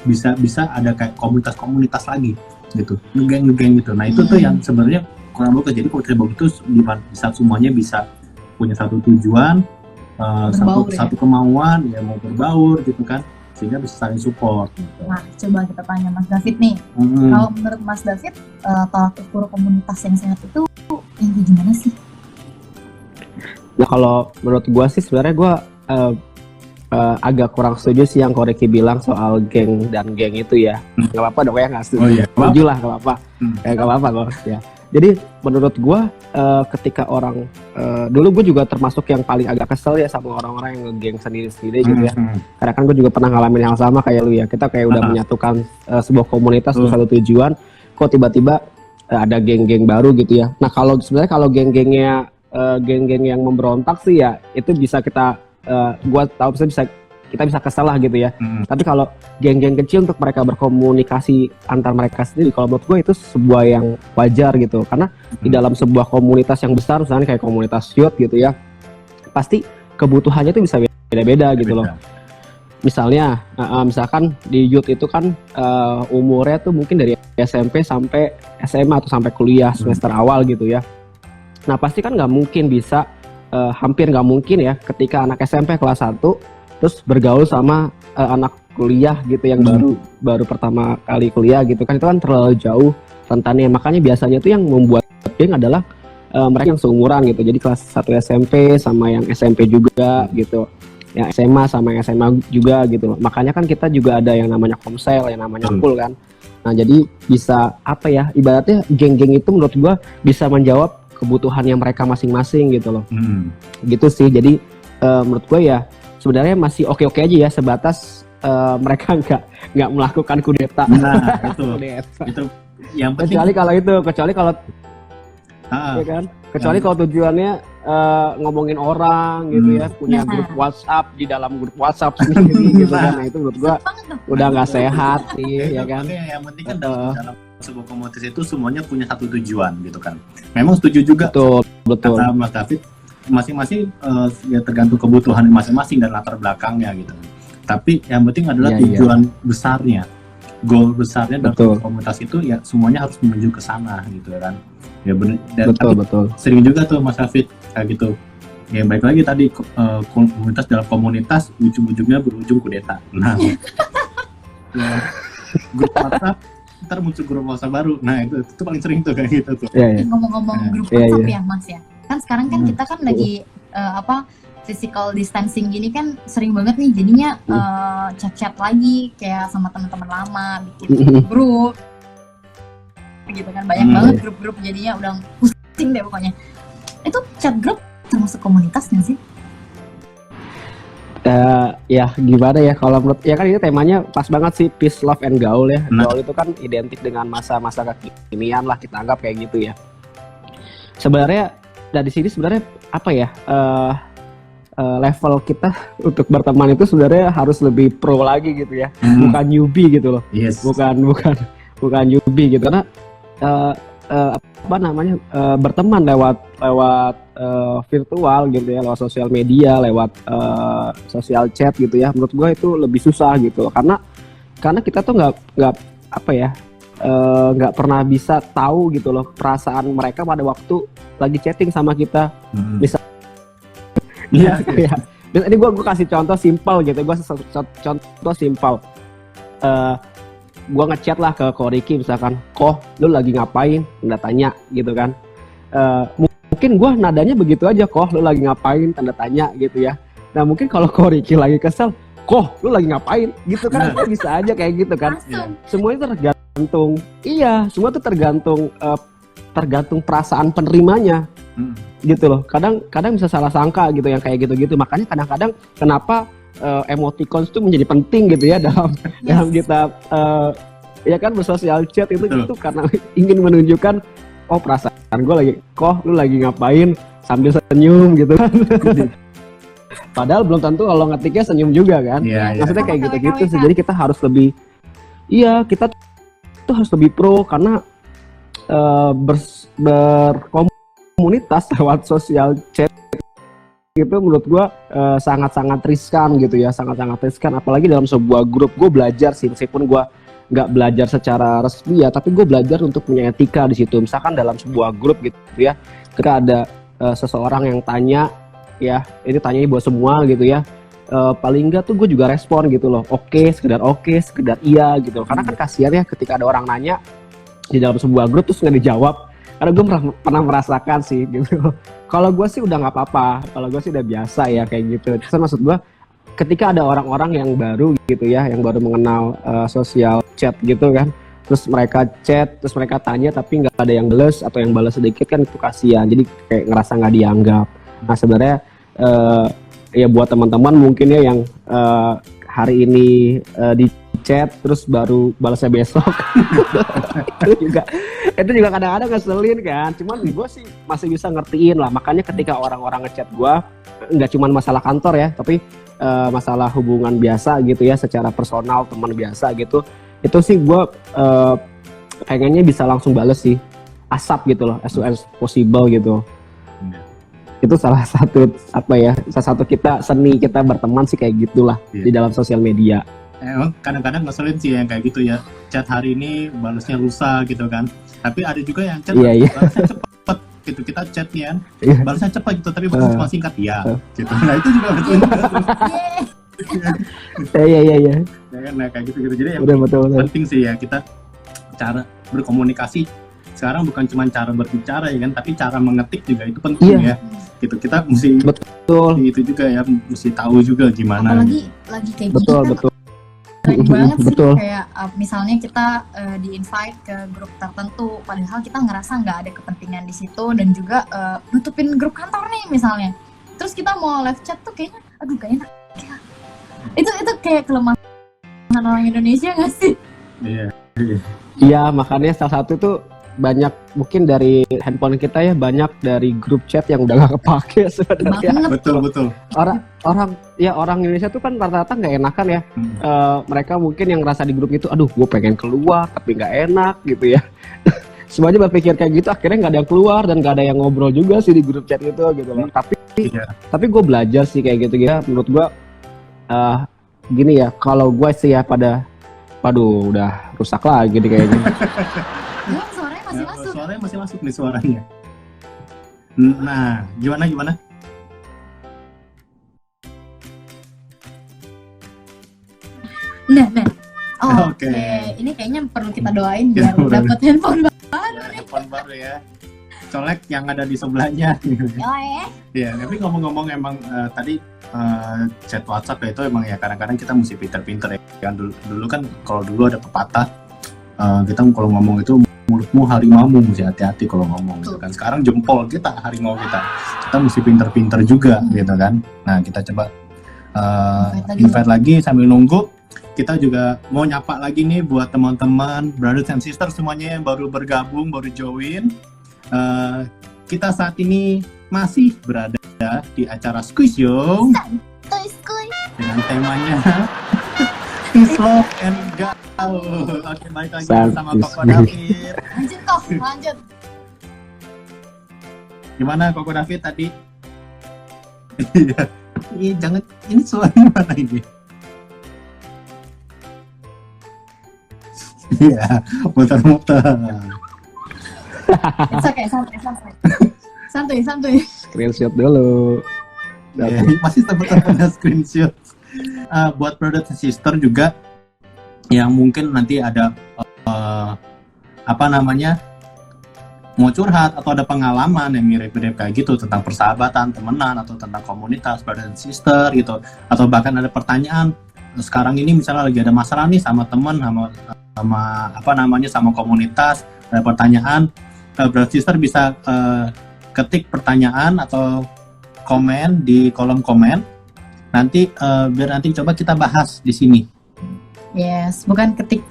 bisa ada kayak komunitas lagi gitu, ngegeng gitu. Nah itu tuh yang sebenarnya kurang bagus. Jadi komunitas bagus itu bisa semuanya bisa punya satu tujuan, Berbaur, ya? satu kemauan ya, mau berbaur gitu kan, sehingga bisa saling support gitu. Nah, coba kita tanya Mas David nih. Kalau menurut Mas David, tolak ukur komunitas yang sehat itu yang kayak gimana sih? Nah kalau menurut gua sih sebenarnya gua agak kurang setuju sih yang Koreki bilang soal geng dan geng itu ya. Gak apa-apa dong ya, nggak setuju. Oh, iya. Setuju lah, gak apa-apa. Gak apa-apa kok ya. Jadi menurut gua ketika orang dulu gue juga termasuk yang paling agak kesel ya sama orang-orang yang ngegeng sendiri-sendiri gitu ya. Karena kan gue juga pernah ngalamin yang sama kayak lu ya. Kita kayak udah menyatukan sebuah komunitas untuk satu tujuan. Kok tiba-tiba ada geng-geng baru gitu ya. Nah kalau sebenarnya kalau geng-geng yang memberontak sih ya itu bisa kita gua tahu bisa kita bisa kesal lah gitu ya. Tapi kalau geng-geng kecil untuk mereka berkomunikasi antar mereka sendiri, kalau menurut gue itu sebuah yang wajar gitu. Karena di dalam sebuah komunitas yang besar, misalnya kayak komunitas youth gitu ya, pasti kebutuhannya itu bisa beda-beda gitu loh. Misalnya, misalkan di youth itu kan umurnya tuh mungkin dari SMP sampai SMA atau sampai kuliah semester awal gitu ya. Nah pasti kan nggak mungkin bisa, hampir nggak mungkin ya ketika anak SMP kelas 1 terus bergaul sama anak kuliah gitu yang baru pertama kali kuliah gitu kan, itu kan terlalu jauh rentannya. Makanya biasanya tuh yang membuat geng adalah mereka yang seumuran gitu. Jadi kelas 1 SMP sama yang SMP juga gitu, yang SMA sama yang SMA juga gitu loh. Makanya kan kita juga ada yang namanya komsel, yang namanya pool kan. Nah jadi bisa apa ya, ibaratnya geng-geng itu menurut gua bisa menjawab kebutuhannya mereka masing-masing gitu loh. Gitu sih. Jadi menurut gua ya sebenarnya masih oke-oke aja ya, sebatas mereka nggak melakukan kudeta. Nah itu yang penting. Kecuali kalau ya kan, kecuali kalau tujuannya ngomongin orang gitu ya, punya grup WhatsApp, di dalam grup WhatsApp sendiri gitu kan. Nah itu menurut gua udah nggak sehat sih ya kan. Yang penting kan dalam sebuah komunitas itu semuanya punya satu tujuan gitu kan. Memang setuju juga betul kata Mas David, masing-masing ya tergantung kebutuhan masing-masing dan latar belakangnya gitu. Tapi yang penting adalah tujuan besarnya, goal besarnya dalam komunitas itu ya semuanya harus menuju ke sana gitu kan. Ya benar. Betul. Sering juga tuh Mas David kayak gitu. Ya baik lagi tadi komunitas dalam komunitas ujung-ujungnya berujung kudeta. Nah, ya, grup WhatsApp ntar muncul grup WhatsApp baru. Nah itu paling sering tuh kayak gitu tuh. Ngomong-ngomong grup WhatsApp ya Mas ya. Kan sekarang kan kita kan lagi physical distancing gini kan sering banget nih jadinya chat-chat lagi kayak sama teman-teman lama, bikin grup gitu kan, banyak banget grup-grup jadinya udah pusing deh pokoknya. Itu chat grup termasuk komunitas nggak sih? Ya gimana ya, kalau menurut ya kan ini temanya pas banget sih, peace, love, and gaul ya. Gaul itu kan identik dengan masa-masa kekinian lah, kita anggap kayak gitu ya. Sebenarnya dari sini sebenarnya apa ya, level kita untuk berteman itu sebenarnya harus lebih pro lagi gitu ya, bukan newbie gitu loh. Bukan newbie gitu, karena berteman lewat virtual gitu ya, lewat sosial media, lewat sosial chat gitu ya, menurut gue itu lebih susah gitu, karena kita tuh nggak pernah bisa tahu gitu loh perasaan mereka pada waktu lagi chatting sama kita. Ini gue kasih contoh simpel gitu, contoh simpel. Gue ngechat lah ke Koriki misalkan, "Koh, lu lagi ngapain?" Tanda tanya gitu kan. Mungkin gue nadanya begitu aja, "Koh, lu lagi ngapain?" Tanda tanya gitu ya. Nah mungkin kalau Koriki lagi kesel, "Koh, lu lagi ngapain?" Gitu kan, bisa aja kayak gitu kan. Semuanya tergantung, semua tuh tergantung perasaan penerimanya. Gitu loh. Kadang bisa salah sangka gitu yang kayak gitu-gitu. Makanya kadang-kadang kenapa emoticons itu menjadi penting gitu ya dalam kita ya kan bersosial chat itu karena ingin menunjukkan perasaan gue lagi, "Koh, lu lagi ngapain?" sambil senyum gitu kan. Padahal belum tentu kalau ngetiknya senyum juga kan. Maksudnya kayak gitu-gitu sih. Jadi kita harus lebih kita tuh harus lebih pro, karena berkomunitas lewat sosial chat itu menurut gua sangat-sangat riskan gitu ya, sangat-sangat riskan. Apalagi dalam sebuah grup, gue belajar sih, meskipun gua nggak belajar secara resmi ya, tapi gue belajar untuk punya etika di situ. Misalkan dalam sebuah grup gitu ya, ketika ada seseorang yang tanya ya, ini tanyanya buat semua gitu ya, paling enggak tuh gue juga respon gitu loh, sekedar iya gitu. Karena kan kasihan ya ketika ada orang nanya di dalam sebuah grup terus nggak dijawab. Karena gue pernah merasakan sih gitu. Kalau gue sih udah nggak apa-apa, kalau gue sih udah biasa ya kayak gitu. Terus maksud gue, ketika ada orang-orang yang baru gitu ya, yang baru mengenal sosial chat gitu kan, terus mereka chat, terus mereka tanya tapi nggak ada yang balas atau yang balas sedikit, kan itu kasihan. Jadi kayak ngerasa nggak dianggap. Nah sebenarnya ya buat teman-teman mungkin ya yang hari ini di chat terus baru balasnya besok itu juga kadang-kadang ngeselin kan. Cuman gue sih masih bisa ngertiin lah. Makanya ketika orang-orang ngechat gue, nggak cuma masalah kantor ya, tapi masalah hubungan biasa gitu ya, secara personal teman biasa gitu, itu sih gue pengennya bisa langsung bales sih, ASAP gitu loh, as soon as possible gitu. Itu salah satu salah satu seni kita berteman sih kayak gitulah di dalam sosial media. Emang kadang-kadang ngeselin sih yang kayak gitu ya, chat hari ini balasnya lusa gitu kan, tapi ada juga yang chat balasnya cepet gitu, kita chat nih kan balasnya cepet gitu, tapi balasnya cuma singkat ya gitu. Nah itu juga betul. Iya. Nah kayak gitu jadi yang betul. penting sih ya, kita cara berkomunikasi sekarang bukan cuma cara berbicara ya kan, tapi cara mengetik juga itu penting ya. Gitu kita mesti itu juga ya, mesti tahu juga gimana. Apalagi lagi kayak gini betul. Keren banget sih, kayak misalnya kita di invite ke grup tertentu, padahal kita ngerasa nggak ada kepentingan di situ, dan juga nutupin grup kantor nih misalnya, terus kita mau live chat tuh kayaknya aduh gak enak ya. Itu kayak kelemahan orang Indonesia nggak sih? Iya, makanya salah satu tuh banyak mungkin dari handphone kita ya, banyak dari grup chat yang udah gak kepake sebenarnya. Betul. Orang Indonesia tuh kan rata-rata nggak enakan ya. Mereka mungkin yang ngerasa di grup itu, aduh gue pengen keluar tapi nggak enak gitu ya. Semuanya berpikir kayak gitu, akhirnya nggak ada yang keluar dan nggak ada yang ngobrol juga sih di grup chat itu gitu loh. Tapi gue belajar sih kayak gitu ya. Menurut gue gini ya, kalau gue sih ya waduh udah rusak lagi nih kayaknya. Suaranya masih masuk nih suaranya. Nah, gimana? Nah. Oke. Ini kayaknya perlu kita doain biar dapat handphone baru nih. Handphone baru ya. Colek yang ada di sebelahnya. Ya, tapi ngomong-ngomong emang tadi chat WhatsApp ya, itu emang ya kadang-kadang kita mesti pinter-pinter ya. Kan dulu kan kalau dulu ada pepatah, kita kalau ngomong itu mulutmu harimaumu, mesti hati-hati kalau ngomong gitu kan. Sekarang jempol kita harimau kita mesti pinter-pinter juga gitu kan. Nah kita coba invite lagi sambil nunggu. Kita juga mau nyapa lagi nih buat teman-teman brothers and sisters semuanya yang baru bergabung, baru join. Kita saat ini masih berada di acara Squeeze Show dengan temanya Peace, Love, and Gaul. Oke, balik lagi sama Koko David. Lanjut. Gimana Koko David tadi? Iya, jangan, ini suaranya mana ini? Iya, muter-muter. Santuy. Screenshot dulu. Masih teman-teman screenshot. Buat brother and sister juga yang mungkin nanti ada mau curhat atau ada pengalaman yang mirip-mirip kayak gitu tentang persahabatan, temenan, atau tentang komunitas brother and sister gitu, atau bahkan ada pertanyaan sekarang ini misalnya lagi ada masalah nih sama teman, sama komunitas, ada pertanyaan, brother sister bisa ketik pertanyaan atau komen di kolom komen. Nanti biar nanti coba kita bahas di sini. Yes, bukan ketik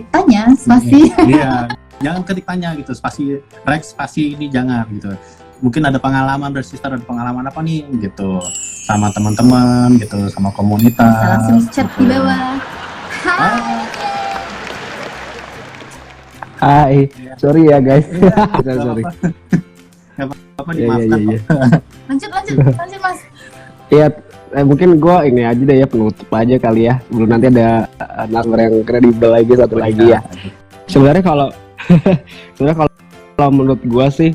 tanya spasi. Iya, jangan ketik tanya gitu, spasi ini jangan gitu. Mungkin ada pengalaman bersister, ada pengalaman apa nih gitu sama teman-teman gitu, sama komunitas. Bisa langsung chat di bawah. Hai, sorry ya guys. Sorry. Apa dimaafkan. Iya. Lanjut Mas. Iya, mungkin gue ini aja deh ya, penutup aja kali ya. Belum nanti ada narasumber yang kredibel lagi satu lagi ya. Sebenarnya kalau menurut gue sih,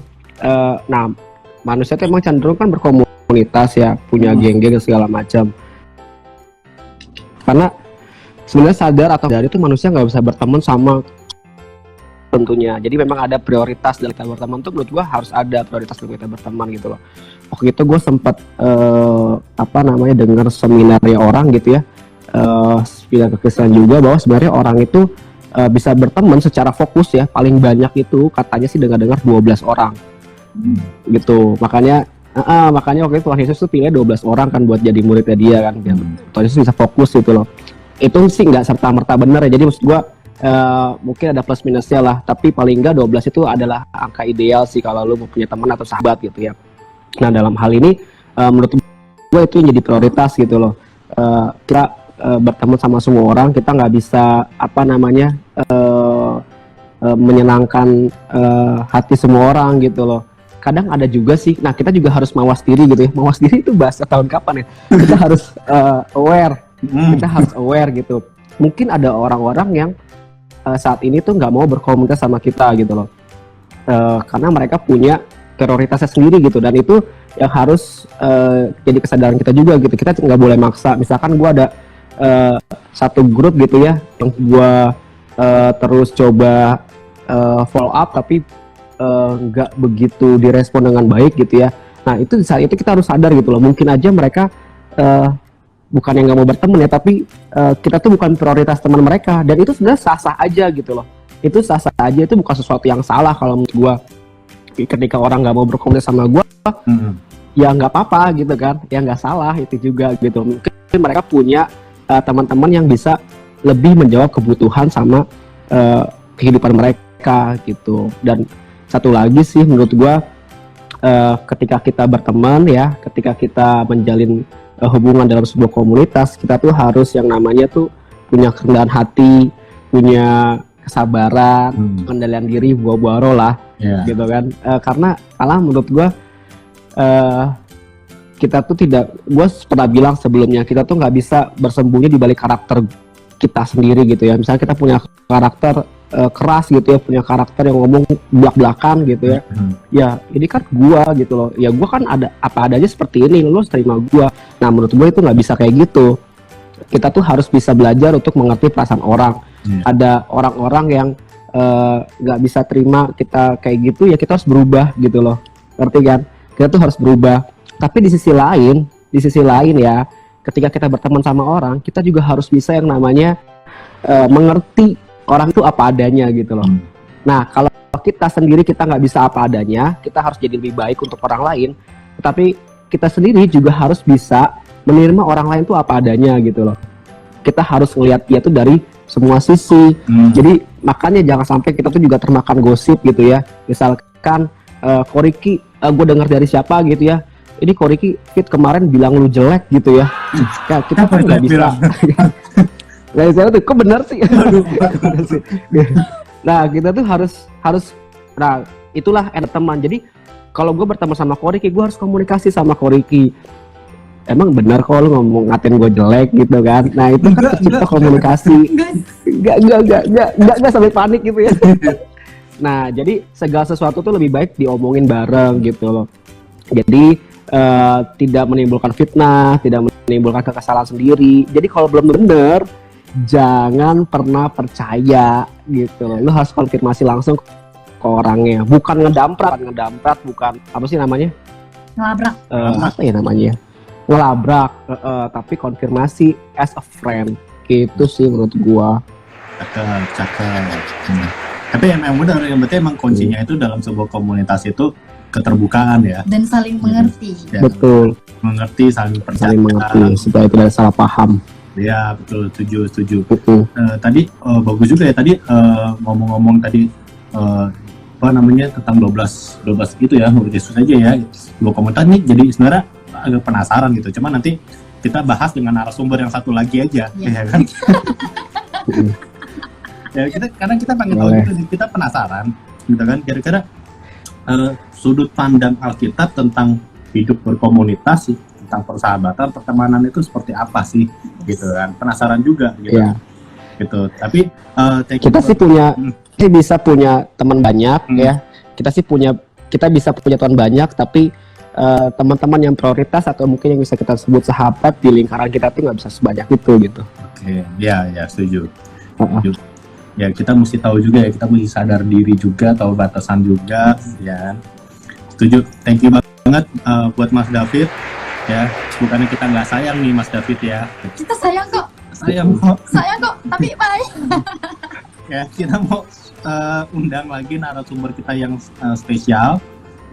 manusia tuh emang cenderung kan berkomunitas ya, punya geng-geng segala macam. Karena sebenarnya sadar atau dari itu manusia nggak bisa berteman sama tentunya. Jadi memang ada prioritas dalam kita berteman tuh, menurut gua harus ada prioritas dalam kita berteman gitu loh. Waktu itu gue sempat dengar seminarnya orang gitu ya, seminar kekristenan juga, bahwa sebenarnya orang itu bisa berteman secara fokus ya, paling banyak itu katanya sih dengar 12 orang gitu. Makanya waktu itu Tuhan Yesus tuh pilih 12 orang kan buat jadi muridnya dia kan, biar Tuhan Yesus bisa fokus gitu loh. Itu sih nggak serta-merta benar ya, jadi maksud gua mungkin ada plus minusnya lah, tapi paling enggak 12 itu adalah angka ideal sih kalau lu mau punya teman atau sahabat gitu ya. Nah dalam hal ini menurut gue itu yang jadi prioritas gitu loh. Kita berteman sama semua orang, kita nggak bisa menyenangkan hati semua orang gitu loh. Kadang ada juga sih, nah kita juga harus mawas diri gitu ya. Mawas diri itu bahasa tahun kapan ya? Kita harus aware, kita harus aware gitu. Mungkin ada orang-orang yang saat ini tuh nggak mau berkomunitas sama kita gitu loh, karena mereka punya prioritasnya sendiri gitu, dan itu yang harus jadi kesadaran kita juga gitu. Kita nggak boleh maksa. Misalkan gue ada satu grup gitu ya, yang gue terus coba follow up tapi nggak begitu direspon dengan baik gitu ya. Nah itu saat itu kita harus sadar gitu loh, mungkin aja mereka bukan yang nggak mau berteman ya, tapi kita tuh bukan prioritas teman mereka, dan itu sebenarnya sah-sah aja gitu loh. Itu sah-sah aja, itu bukan sesuatu yang salah kalau menurut gue. Ketika orang nggak mau berkomunikasi sama gue, ya nggak apa-apa gitu kan, ya nggak salah itu juga gitu. Mungkin mereka punya teman-teman yang bisa lebih menjawab kebutuhan sama kehidupan mereka gitu. Dan satu lagi sih menurut gue, ketika kita berteman ya, ketika kita menjalin hubungan dalam sebuah komunitas, kita tuh harus yang namanya tuh punya kerendahan hati, punya kesabaran, kendalian diri, buah-buah lah, gitu kan. Karena menurut gue kita tuh gue pernah bilang sebelumnya, kita tuh nggak bisa bersembunyi di balik karakter kita sendiri gitu ya. Misalnya kita punya karakter keras gitu ya, punya karakter yang ngomong belak-belakan gitu ya. Ya ini kan gue gitu loh, ya gue kan ada apa adanya seperti ini, lo terima gue. Nah menurut gue itu nggak bisa kayak gitu. Kita tuh harus bisa belajar untuk mengerti perasaan orang. Ada orang-orang yang nggak bisa terima kita kayak gitu, ya kita harus berubah gitu loh, ngerti kan? Kita tuh harus berubah. Tapi di sisi lain ya, ketika kita berteman sama orang, kita juga harus bisa yang namanya mengerti orang itu apa adanya gitu loh. Nah kalau kita sendiri kita nggak bisa apa adanya, kita harus jadi lebih baik untuk orang lain. Tetapi kita sendiri juga harus bisa menerima orang lain itu apa adanya gitu loh. Kita harus ngelihat dia tuh dari semua sisi. Jadi makanya jangan sampai kita tuh juga termakan gosip gitu ya. Misalkan Koriki, gue dengar dari siapa gitu ya, ini Koriki fit kemarin bilang lu jelek gitu ya. Ya kita kan nggak bisa. Nah saya tuh kok benar sih. Nah kita tuh harus nah itulah enak teman. Jadi kalau gue berteman sama Koriki, gue harus komunikasi sama Koriki. Emang benar kok lu ngomong ngatain gue jelek gitu kan. Nah itu kan tercipta komunikasi. Enggak sampai panik gitu ya. Nah jadi segala sesuatu tuh lebih baik diomongin bareng gitu loh. Jadi tidak menimbulkan fitnah, tidak menimbulkan kekesalan sendiri. Jadi kalau belum benar, jangan pernah percaya gitu loh. Lu harus konfirmasi langsung ke orangnya. Bukan ngedamprat, bukan apa sih namanya? Ngelabrak. Apa ya namanya? Ngelabrak, tapi konfirmasi as a friend. Gitu sih menurut gua. Cakep. Tapi emang benar, yang berarti emang kuncinya itu dalam sebuah komunitas itu keterbukaan ya. Dan saling mengerti. Ya, betul. Mengerti, saling percaya. Saling mengerti, supaya tidak salah paham. Ya betul, setuju. Tadi bagus juga ya, tadi ngomong-ngomong tadi apa namanya tentang 12 itu ya, menurut Yesus aja ya. Sebuah komunitas nih, jadi sebenarnya agak penasaran gitu. Cuma nanti kita bahas dengan narasumber yang satu lagi aja, ya kan? Ya karena kita pengen tahu gitu, kita penasaran, gitu kan? Kira-kira sudut pandang Alkitab tentang hidup berkomunitas, tentang persahabatan, pertemanan itu seperti apa sih, gitu kan? Penasaran juga, gitu. Yeah. Gitu. Tapi kita sih bisa punya teman banyak ya. Kita bisa punya teman banyak, tapi teman-teman yang prioritas atau mungkin yang bisa kita sebut sahabat di lingkaran kita tuh nggak bisa sebanyak itu gitu. Oke, ya setuju. Ya kita mesti tahu juga ya, kita mesti sadar diri juga, tahu batasan juga, ya. Setuju. Thank you banget buat Mas David, ya. Bukannya kita nggak sayang nih Mas David ya. Kita sayang kok. Sayang kok, tapi baik. Ya kita mau undang lagi narasumber kita yang spesial.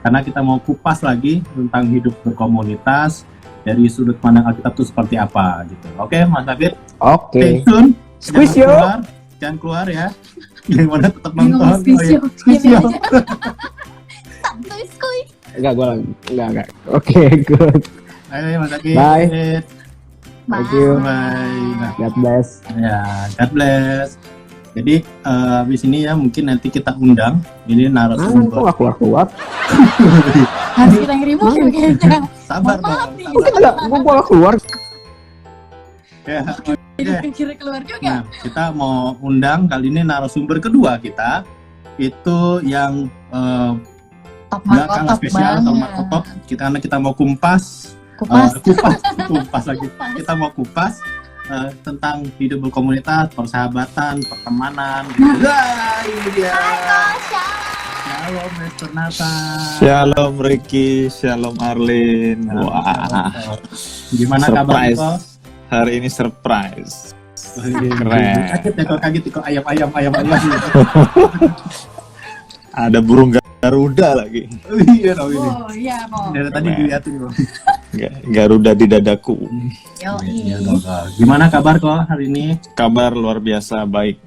Karena kita mau kupas lagi tentang hidup berkomunitas dari sudut pandang Alkitab itu seperti apa gitu. Oke, Mas David. Oke. Stay tune. Squeeze Jangan keluar ya. Yang mana tetap nonton. Santuy skuy. Enggak. Oke, good. Ayo Mas Akid. Bye. Bye. Thank you. Bye. Nah, God bless. ya, God bless. Jadi habis ini ya mungkin nanti kita undang ini Kok narasumber. nggak keluar? Harus kita yang remote ya kayaknya. Sabar Maaf dong, nih. sabar. Gue nggak keluar. Ya, Kira keluar juga. nah, kita mau undang kali ini narasumber kedua kita itu yang Top nggak markot, kalah top spesial atau banget. markotop kita karena kita mau kupas Kupas. kupas lagi Kupas. kita mau kupas tentang hidup berkomunitas, persahabatan, pertemanan gitu. Wah, ini dia. Shalom Mr. Nathan. Shalom Ricky, Shalom Arlin. Wah, Gimana kabar surprise. kok? Hari ini surprise. Keren. Kaget ya kok ayam gitu. Ada burung Garuda lagi. Iya dong ini. Oh iya kok. Dari tadi Keren. dilihatin kok. Garuda di dadaku. Yo, Iya dong, Kak. Gimana kabar kok hari ini? Kabar luar biasa baik.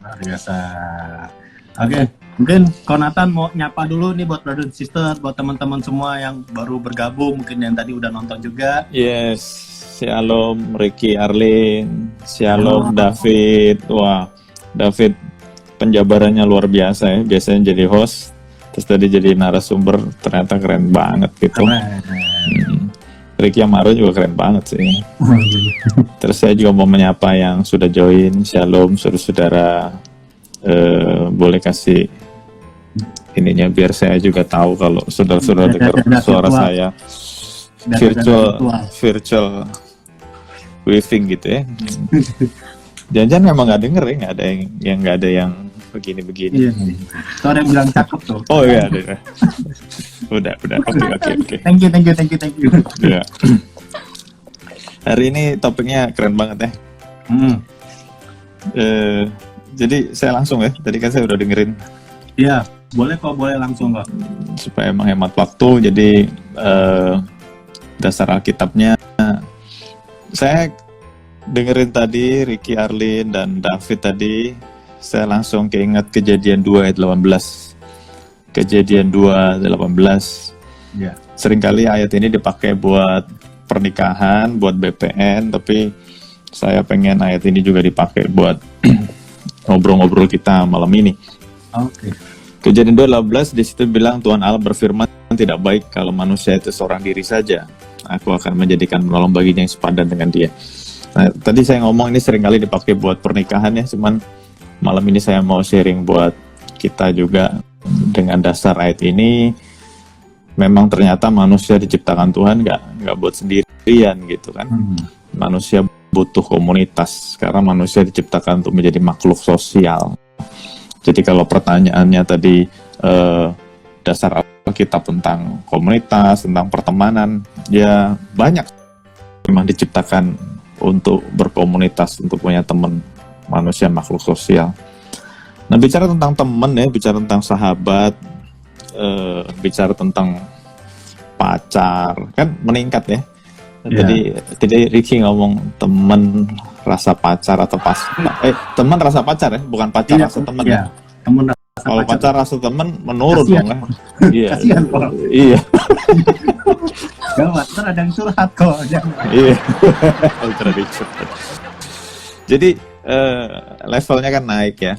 Luar biasa. Oke, mungkin Konatan mau nyapa dulu nih buat brother and sister, buat teman-teman semua yang baru bergabung, mungkin yang tadi udah nonton juga. Yes, Shalom Ricky, Arlin. Shalom David. Wah, David penjabarannya luar biasa ya. Biasanya jadi host, terus tadi jadi narasumber, ternyata keren banget gitu. Ricky Amaro juga keren banget sih. Terus saya juga mau menyapa yang sudah join. Shalom saudara-saudara. Boleh kasih ininya biar saya juga tahu kalau saudara-saudara dengar suara saya. Virtual waving gitu ya. Jangan-jangan memang nggak denger ya, nggak ada yang begini-begini. Iya. Tuh ada yang bilang cakep tuh. Oh iya ada. Udah. Oke. Thank you. Ya. Hari ini topiknya keren banget ya. Jadi saya langsung ya. Tadi kan saya udah dengerin Iya, boleh langsung kok. supaya menghemat waktu. Jadi dasar Alkitabnya saya dengerin tadi Ricky, Arlin dan David tadi. Saya langsung keinget Kejadian 2 ayat 18. Kejadian 2 ayat 18. Iya. Seringkali ayat ini dipakai buat pernikahan, buat BPN, tapi saya pengen ayat ini juga dipakai buat ngobrol-ngobrol kita malam ini. Oke. Kejadian 2:18 di situ bilang Tuhan Allah berfirman, tidak baik kalau manusia itu seorang diri saja. Aku akan menjadikan penolong baginya yang sepadan dengan dia. Nah, tadi saya ngomong ini seringkali dipakai buat pernikahan ya, cuman malam ini saya mau sharing buat kita juga dengan dasar ayat ini. Memang ternyata manusia diciptakan Tuhan nggak buat sendirian gitu kan. Manusia butuh komunitas karena manusia diciptakan untuk menjadi makhluk sosial. Jadi kalau pertanyaannya tadi dasar Alkitab tentang komunitas, tentang pertemanan, ya banyak memang diciptakan untuk berkomunitas, untuk punya teman. Manusia makhluk sosial. Nah, bicara tentang teman ya, bicara tentang sahabat, bicara tentang pacar, kan meningkat ya. Tadi Ricky ngomong teman rasa pacar atau teman rasa pacar ya, bukan pacar rasa teman ya. Teman rasa Kalau pacar rasa teman menurun Kasian. dong kan. Iya. Kasian kok. Iya. Gawat, ntar ada yang curhat kok. Jangan. Iya. Jadi levelnya kan naik ya.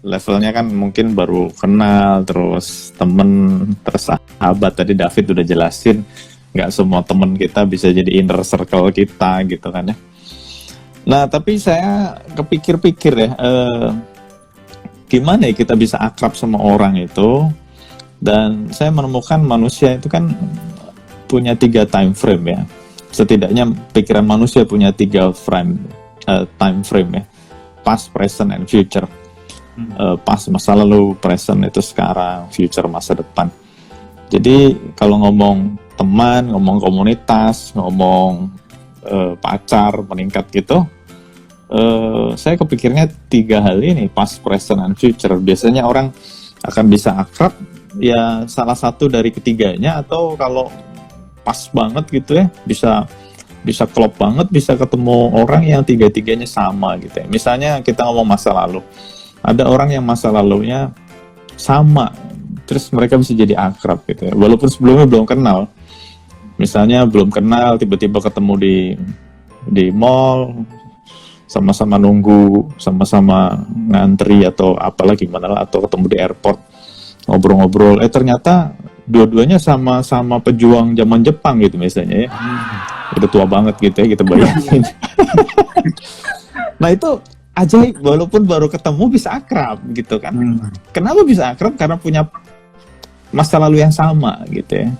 Levelnya kan mungkin baru kenal, terus temen, terus sahabat. Tadi David udah jelasin, nggak semua temen kita bisa jadi inner circle kita gitu kan ya. Nah tapi saya kepikir-pikir ya, gimana ya kita bisa akrab sama orang itu. Dan saya menemukan manusia itu kan punya 3 time frame ya. Setidaknya pikiran manusia punya 3 time frame ya. Past, present, and future. Past masa lalu, present itu sekarang, future masa depan. Jadi kalau ngomong teman, ngomong komunitas, ngomong pacar, meningkat gitu, saya kepikirnya 3 hal ini, past, present, and future. Biasanya orang akan bisa akrab ya salah satu dari ketiganya, atau kalau pas banget gitu ya, bisa klop banget, bisa ketemu orang yang 3-tiganya sama gitu ya. Misalnya kita ngomong masa lalu, ada orang yang masa lalunya sama, terus mereka bisa jadi akrab gitu ya, walaupun sebelumnya belum kenal. Misalnya belum kenal, tiba-tiba ketemu di mall, sama-sama nunggu, sama-sama ngantri atau apalah gimana lah, atau ketemu di airport, ngobrol-ngobrol. Ternyata dua-duanya sama-sama pejuang zaman Jepang gitu misalnya ya. Udah tua banget gitu ya, kita bayangin. Nah itu ajaib, walaupun baru ketemu bisa akrab gitu kan. Kenapa bisa akrab? Karena punya masa lalu yang sama gitu ya.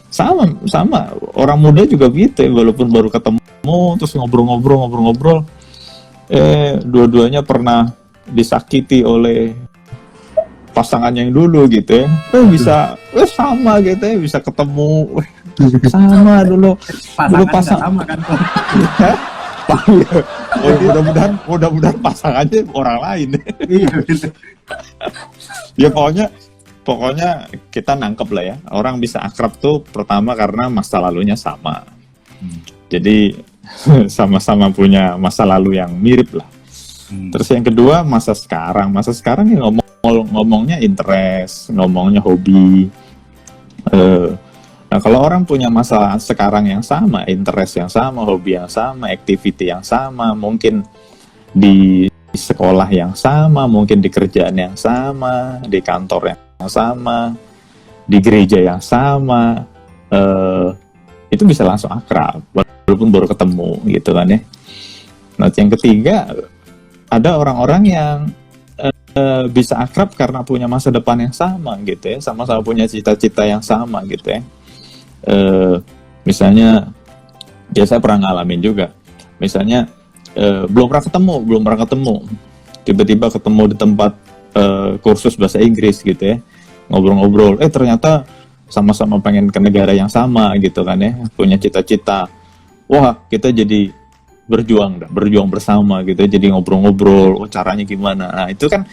Sama orang muda juga gitu ya, walaupun baru ketemu terus ngobrol-ngobrol, dua-duanya pernah disakiti oleh pasangannya yang dulu gitu ya. Bisa sama gitu ya, bisa ketemu sama dulu Pasangan sama kan kok. mudah-mudahan pasangannya orang lain. Iya gitu. Ya pokoknya kita nangkep lah ya, orang bisa akrab tuh pertama karena masa lalunya sama. Jadi sama-sama punya masa lalu yang mirip lah. Terus yang kedua masa sekarang ya ngomongnya interest, ngomongnya hobi. Nah kalau orang punya masa sekarang yang sama, interest yang sama, hobi yang sama, activity yang sama, mungkin di sekolah yang sama, mungkin di kerjaan yang sama, di kantor yang sama, di gereja yang sama, itu bisa langsung akrab walaupun baru ketemu gitu kan ya. Nah yang ketiga, ada orang-orang yang bisa akrab karena punya masa depan yang sama gitu ya, sama-sama punya cita-cita yang sama gitu ya. Misalnya ya saya pernah ngalamin juga, misalnya belum pernah ketemu, tiba-tiba ketemu di tempat kursus bahasa Inggris gitu ya, ngobrol-ngobrol, ternyata sama-sama pengen ke negara yang sama gitu kan ya, punya cita-cita, wah kita jadi berjuang bersama gitu, jadi ngobrol-ngobrol, caranya gimana. Nah itu kan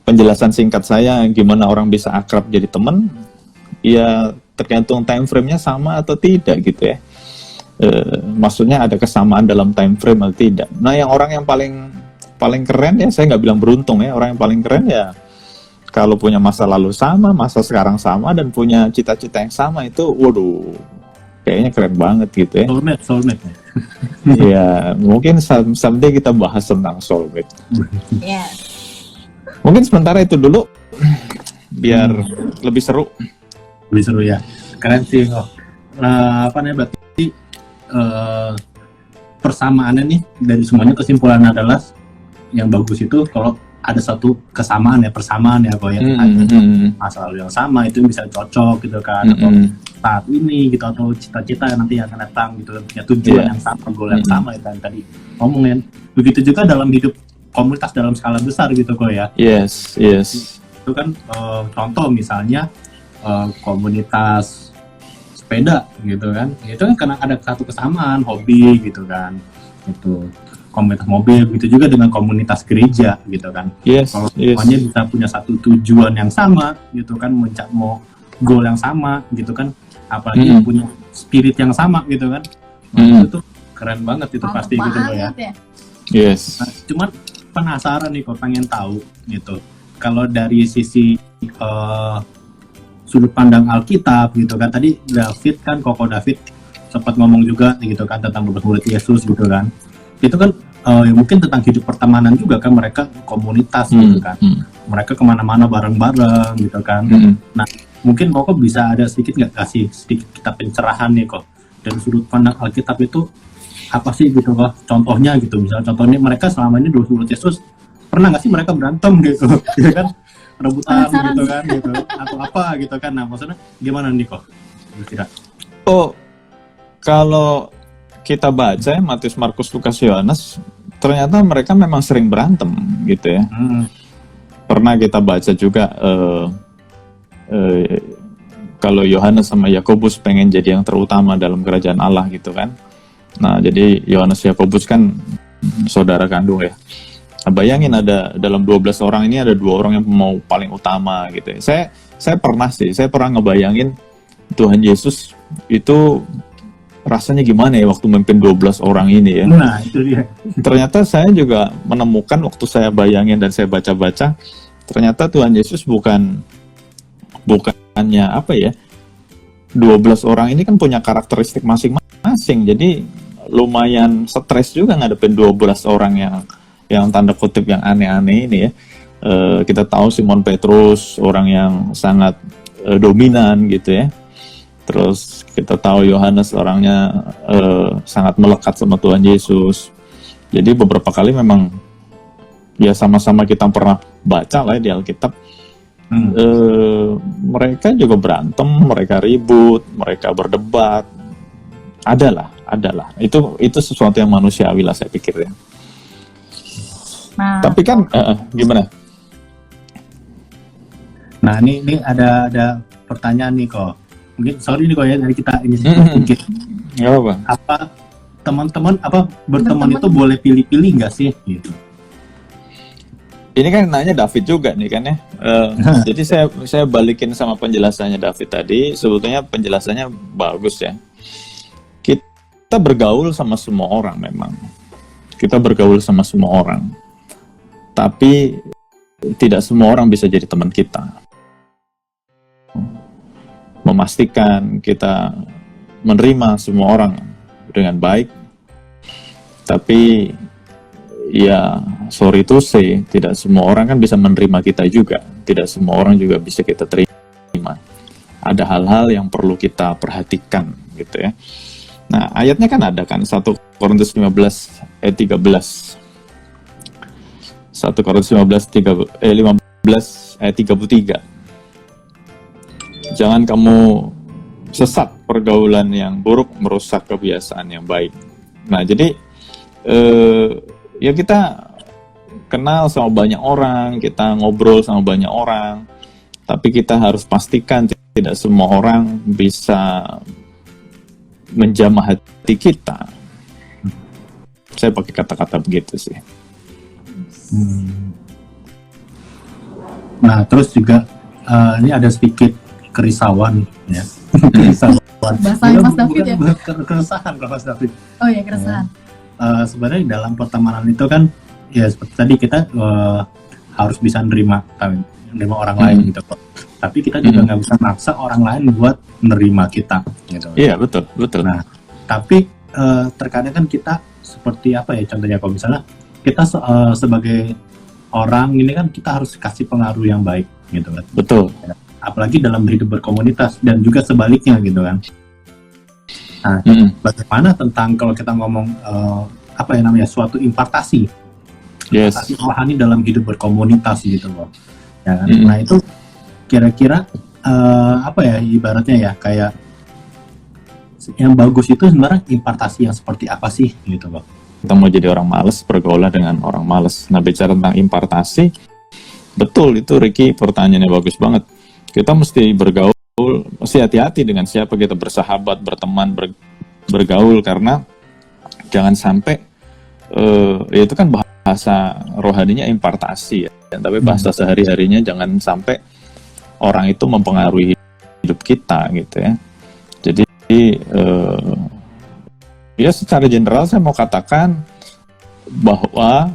penjelasan singkat saya gimana orang bisa akrab jadi teman, ya tergantung time frame-nya sama atau tidak gitu ya. Maksudnya ada kesamaan dalam time frame atau tidak. Nah yang orang yang paling keren ya, saya nggak bilang beruntung ya, orang yang paling keren ya kalau punya masa lalu sama, masa sekarang sama, dan punya cita-cita yang sama, itu waduh kayaknya keren banget gitu ya. Soulmate. Ya mungkin someday kita bahas tentang soulmate. Mungkin sementara itu dulu biar lebih seru Ya, keren sih kok. Berarti persamaannya nih dari semuanya, kesimpulannya adalah yang bagus itu kalau ada satu persamaan ya kok ya. Masa lalu yang sama itu bisa cocok gitu kan, atau saat ini gitu, atau cita-cita nanti yang akan datang gitu, punya tujuan yang sama, goal yang sama itu yang tadi ngomongin. Begitu juga dalam hidup komunitas dalam skala besar gitu kok ya. Yes. Itu kan contoh misalnya komunitas sepeda gitu kan, itu kan karena ada satu kesamaan hobi gitu kan, itu komunitas mobil. Begitu juga dengan komunitas gereja gitu kan. Kalau semuanya bisa punya satu tujuan yang sama gitu kan, mau goal yang sama gitu kan, apalagi punya spirit yang sama gitu kan. Itu keren banget itu pasti gitu loh ya. Yes. Nah, cuman penasaran nih kok, pengen tahu gitu, kalau dari sisi sudut pandang Alkitab gitu kan, tadi Koko David sempat ngomong juga gitu kan tentang murid Yesus gitu kan, itu kan ya mungkin tentang hidup pertemanan juga kan, mereka komunitas gitu kan, mereka kemana-mana bareng-bareng gitu kan. Nah mungkin Koko bisa ada sedikit kasih sedikit kita pencerahan nih kok, dari sudut pandang Alkitab itu apa sih gitu kok, contohnya gitu, misalnya contohnya mereka selama ini murid Yesus pernah nggak sih mereka berantem gitu ya kan, rebutan gitu kan gitu, atau apa gitu kan. Nah maksudnya gimana nih kok kira? Kalau kita baca Matius, Markus, Lukas, Yohanes, ternyata mereka memang sering berantem gitu ya. Pernah kita baca juga kalau Yohanes sama Yakobus pengen jadi yang terutama dalam kerajaan Allah gitu kan. Nah jadi Yohanes Yakobus kan saudara kandung ya. Nah, bayangin ada dalam 12 orang ini ada 2 orang yang mau paling utama gitu ya. Saya pernah ngebayangin Tuhan Yesus itu rasanya gimana ya waktu memimpin 12 orang ini ya. Nah itu dia. Ternyata saya juga menemukan waktu saya bayangin dan saya baca-baca, ternyata Tuhan Yesus bukannya apa ya, 12 orang ini kan punya karakteristik masing-masing, jadi lumayan stres juga ngadepin 12 orang yang tanda kutip yang aneh-aneh ini ya. Kita tahu Simon Petrus orang yang sangat dominan gitu ya. Terus kita tahu Yohanes orangnya sangat melekat sama Tuhan Yesus. Jadi beberapa kali memang ya sama-sama kita pernah baca lah ya di Alkitab. Mereka juga berantem, mereka ribut, mereka berdebat. Adalah. Itu sesuatu yang manusiawi lah saya pikir ya. Nah, Tapi kan gimana? Nah ini ada pertanyaan nih kok. Mungkin sorry nih kok ya dari kita ini sedikit. Nggak apa-apa. Apa teman-teman berteman itu boleh pilih-pilih nggak sih gitu? Ini kan nanya David juga nih kan ya. Jadi saya balikin sama penjelasannya David tadi. Sebetulnya penjelasannya bagus ya. Kita bergaul sama semua orang memang. Kita bergaul sama semua orang. Tapi tidak semua orang bisa jadi teman kita. Memastikan kita menerima semua orang dengan baik. Tapi ya sorry to say, tidak semua orang kan bisa menerima kita juga. Tidak semua orang juga bisa kita terima. Ada hal-hal yang perlu kita perhatikan gitu ya. Nah ayatnya kan ada kan 1 Korintus 15 ayat 13. 1 Korintus 15 ayat 33. Jangan kamu sesat, pergaulan yang buruk merusak kebiasaan yang baik. Nah jadi ya kita kenal sama banyak orang, kita ngobrol sama banyak orang, tapi kita harus pastikan tidak semua orang bisa menjamah hati kita. Saya pakai kata-kata begitu sih. Nah terus juga ini ada sedikit kerisauan ya. Kerisauan. bahasanya Mas David ya? Bukan keresahan kalau Mas David. Oh ya, keresahan. Sebenarnya dalam pertemanan itu kan ya seperti tadi kita harus bisa nerima orang lain gitu. Tapi kita juga nggak bisa maksa orang lain buat menerima kita gitu. Iya betul. Nah tapi terkadang kan kita seperti apa ya contohnya kalau misalnya kita sebagai orang ini kan kita harus kasih pengaruh yang baik gitu kan. Betul. Apalagi dalam hidup berkomunitas dan juga sebaliknya gitu kan. Nah, bagaimana tentang kalau kita ngomong apa ya namanya suatu impartasi, impartasi rohani dalam hidup berkomunitas gitu loh. Ya kan? Nah itu kira-kira apa ya ibaratnya ya kayak yang bagus itu sebenarnya impartasi yang seperti apa sih gitu loh. Kita mau jadi orang malas, bergaul dengan orang malas. Nah bicara tentang impartasi, betul itu Ricky pertanyaannya bagus banget. Kita mesti bergaul, mesti hati-hati dengan siapa kita bersahabat, berteman, bergaul karena jangan sampai itu kan bahasa rohaninya impartasi ya, tapi bahasa sehari-harinya jangan sampai orang itu mempengaruhi hidup kita gitu ya. Jadi ya secara general saya mau katakan bahwa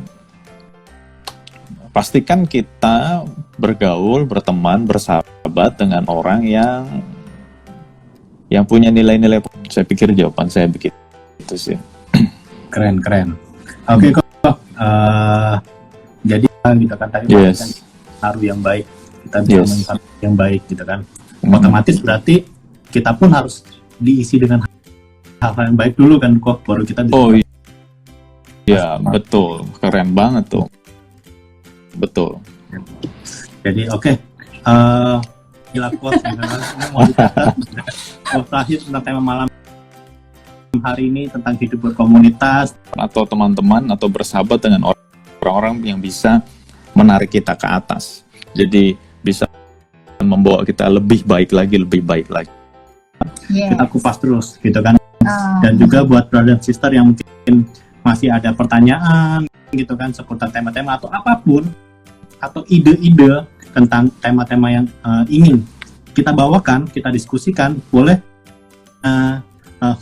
pastikan kita bergaul, berteman, bersahabat dengan orang yang punya nilai-nilai. Saya pikir jawaban saya begitu sih. Keren. Oke kok. Jadi kita kan tadi pengaruh yang baik, kita bisa mencapai yang baik gitu kan. Otomatis berarti kita pun harus diisi dengan hal-hal yang baik dulu kan kok, baru kita bisa. Oh iya, betul, keren banget tuh. Betul. Jadi gila quotes mau dicatat. Terakhir tentang tema malam hari ini tentang hidup berkomunitas atau teman-teman atau bersahabat dengan orang-orang yang bisa menarik kita ke atas. Jadi bisa membawa kita lebih baik lagi. Yes. Kita kupas terus gitu kan. Dan juga buat brother dan sister yang mungkin masih ada pertanyaan gitu kan seputar tema-tema atau apapun atau ide-ide tentang tema-tema yang ingin kita bawakan, kita diskusikan, boleh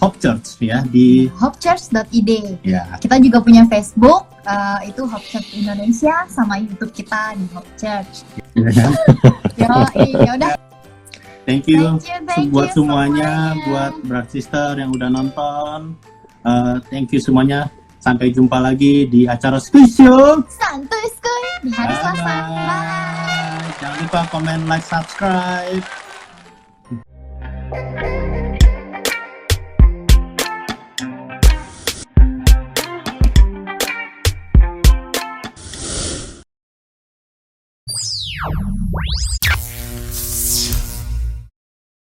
Hope Church ya di hopechurch.id. Ya. Kita juga punya Facebook, itu Hope Church Indonesia, sama YouTube kita di Hope Church. Ya udah. Thank you, Thank buat you semuanya, buat brother sister yang udah nonton. Thank you semuanya. Sampai jumpa lagi di acara spesial. Santuy skuy di hari Selasa. Bye. Bye. Jangan lupa komen, like, subscribe.